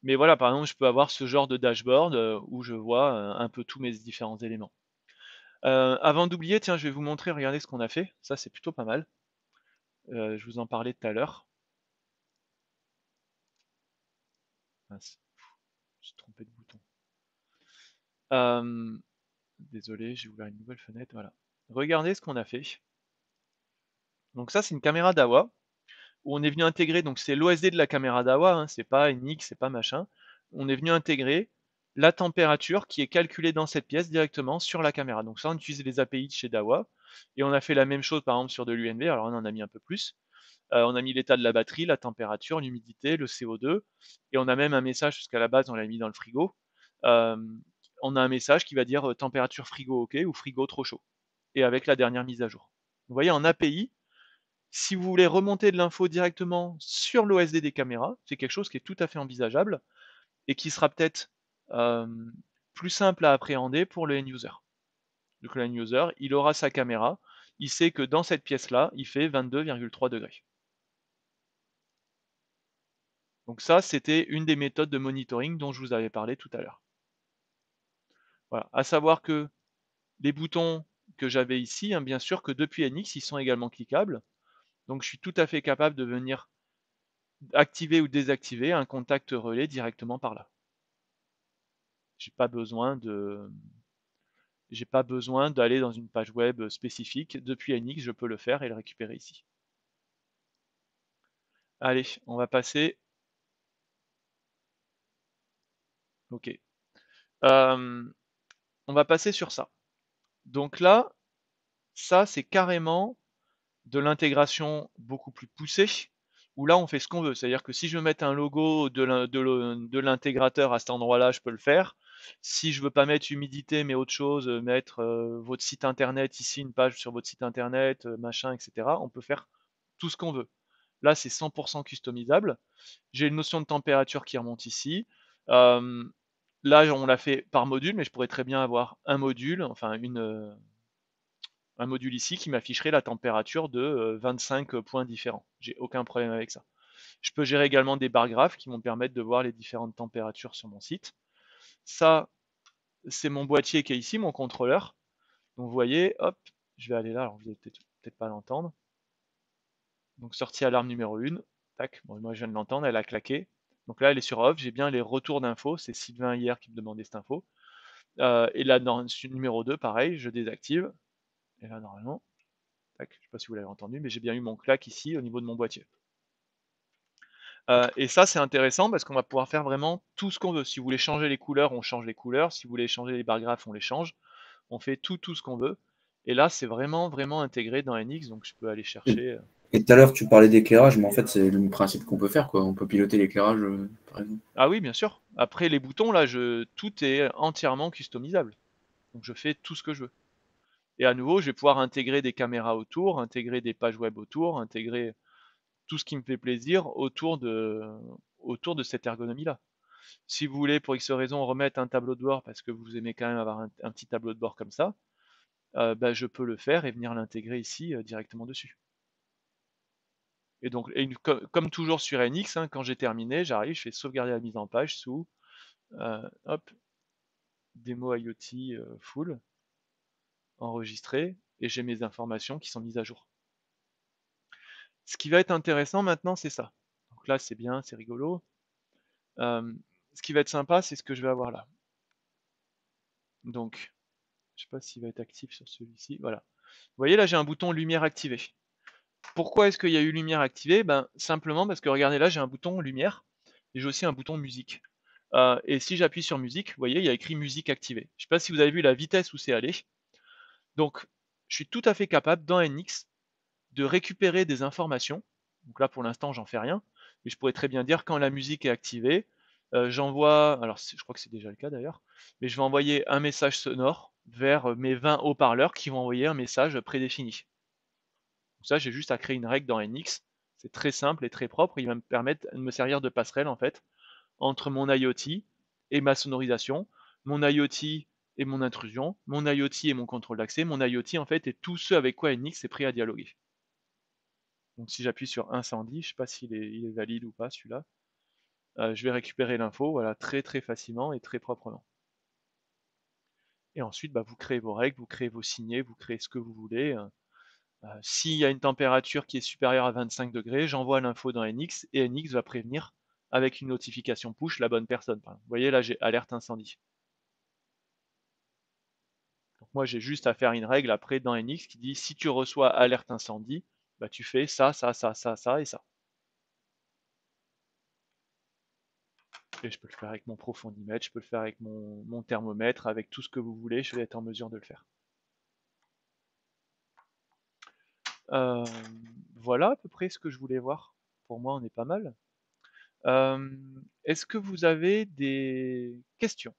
Mais voilà, par exemple, je peux avoir ce genre de dashboard où je vois un peu tous mes différents éléments. Avant d'oublier, tiens, je vais vous montrer, regardez ce qu'on a fait. Ça, c'est plutôt pas mal. Je vous en parlais tout à l'heure. Mince, j'ai trompé de bouton. Désolé, j'ai ouvert une nouvelle fenêtre, voilà. Regardez ce qu'on a fait. Donc ça, c'est une caméra d'AWA, où on est venu intégrer, donc c'est l'OSD de la caméra d'AWA, hein, c'est pas NX, c'est pas machin. On est venu intégrer la température qui est calculée dans cette pièce directement sur la caméra. Donc ça, on utilise les API de chez Dahua, et on a fait la même chose par exemple sur de l'UNV, alors on en a mis un peu plus. On a mis l'état de la batterie, la température, l'humidité, le CO2, et on a même un message, parce qu'à la base on l'a mis dans le frigo, euh, on a un message qui va dire température frigo OK ou frigo trop chaud, et avec la dernière mise à jour. Vous voyez, en API, si vous voulez remonter de l'info directement sur l'OSD des caméras, c'est quelque chose qui est tout à fait envisageable, et qui sera peut-être euh, plus simple à appréhender pour le end-user. Donc le end-user, il aura sa caméra, il sait que dans cette pièce-là, il fait 22,3 degrés. Donc ça, c'était une des méthodes de monitoring dont je vous avais parlé tout à l'heure. Voilà. À savoir que les boutons que j'avais ici, hein, bien sûr que depuis NX, ils sont également cliquables. Donc je suis tout à fait capable de venir activer ou désactiver un contact relais directement par là. J'ai pas besoin d'aller dans une page web spécifique. Depuis NX, je peux le faire et le récupérer ici. Allez, on va passer. Ok. On va passer sur ça. Donc là, ça c'est carrément de l'intégration beaucoup plus poussée, où là on fait ce qu'on veut. C'est-à-dire que si je veux mettre un logo de l'intégrateur à cet endroit-là, je peux le faire. Si je veux pas mettre humidité mais autre chose, mettre votre site internet ici, une page sur votre site internet, machin, etc., on peut faire tout ce qu'on veut. Là c'est 100% customisable. J'ai une notion de température qui remonte ici. Euh, Là on l'a fait par module, mais je pourrais très bien avoir un module, enfin un module ici qui m'afficherait la température de 25 points différents. J'ai aucun problème avec ça. Je peux gérer également des barres graphes qui vont me permettre de voir les différentes températures sur mon site. Ça, c'est mon boîtier qui est ici, mon contrôleur. Donc vous voyez, hop, je vais aller là, alors vous n'allez peut-être pas l'entendre. Donc sortie alarme numéro 1. Tac, bon, moi je viens de l'entendre, elle a claqué. Donc là, elle est sur off, j'ai bien les retours d'infos, c'est Sylvain hier qui me demandait cette info. Et là, dans numéro 2, pareil, je désactive. Et là, normalement, tac, je ne sais pas si vous l'avez entendu, mais j'ai bien eu mon clac ici au niveau de mon boîtier. Et ça, c'est intéressant parce qu'on va pouvoir faire vraiment tout ce qu'on veut. Si vous voulez changer les couleurs, on change les couleurs. Si vous voulez changer les barres graphes, on les change. On fait tout ce qu'on veut. Et là, c'est vraiment intégré dans NX, donc je peux aller chercher. Et tout à l'heure, tu parlais d'éclairage, mais en fait, c'est le principe qu'on peut faire, quoi. On peut piloter l'éclairage, par exemple. Ah oui, bien sûr. Après, les boutons, là, tout est entièrement customisable. Donc je fais tout ce que je veux. Et à nouveau, je vais pouvoir intégrer des caméras autour, intégrer des pages web autour, intégrer tout ce qui me fait plaisir autour de cette ergonomie-là. Si vous voulez, pour X raison, remettre un tableau de bord parce que vous aimez quand même avoir un petit tableau de bord comme ça, bah, je peux le faire et venir l'intégrer ici directement dessus. Et donc, comme toujours sur NX, hein, quand j'ai terminé, j'arrive, je fais sauvegarder la mise en page sous hop, démo IoT full, enregistré, et j'ai mes informations qui sont mises à jour. Ce qui va être intéressant maintenant, c'est ça. Donc là, c'est bien, c'est rigolo. Ce qui va être sympa, c'est ce que je vais avoir là. Donc, je sais pas s'il va être actif sur celui-ci. Voilà. Vous voyez, là, j'ai un bouton lumière activée. Pourquoi est-ce qu'il y a eu lumière activée? Ben, simplement parce que regardez, là, j'ai un bouton lumière et j'ai aussi un bouton musique. Et si j'appuie sur musique, vous voyez, il y a écrit musique activée. Je ne sais pas si vous avez vu la vitesse où c'est allé. Donc, je suis tout à fait capable dans NX de récupérer des informations. Donc là, pour l'instant, j'en fais rien, mais je pourrais très bien dire quand la musique est activée, j'envoie, alors je crois que c'est déjà le cas d'ailleurs, mais je vais envoyer un message sonore vers mes 20 haut-parleurs qui vont envoyer un message prédéfini. Donc ça, j'ai juste à créer une règle dans NX. C'est très simple et très propre. Il va me permettre de me servir de passerelle en fait entre mon IoT et ma sonorisation, mon IoT et mon intrusion, mon IoT et mon contrôle d'accès, mon IoT en fait et tout ce avec quoi NX est prêt à dialoguer. Donc si j'appuie sur incendie, je sais pas il est valide ou pas celui-là. Je vais récupérer l'info, voilà, très très facilement et très proprement. Et ensuite, bah, vous créez vos règles, vous créez vos signets, vous créez ce que vous voulez. S'il y a une température qui est supérieure à 25 degrés, j'envoie l'info dans NX et NX va prévenir avec une notification push la bonne personne. Vous voyez là, j'ai alerte incendie. Donc moi, j'ai juste à faire une règle après dans NX qui dit si tu reçois alerte incendie, bah, tu fais ça, ça, ça, ça, ça et ça. Et je peux le faire avec mon profondimètre, je peux le faire avec mon thermomètre, avec tout ce que vous voulez, je vais être en mesure de le faire. Voilà à peu près ce que je voulais voir. Pour moi, on est pas mal. Est-ce que vous avez des questions?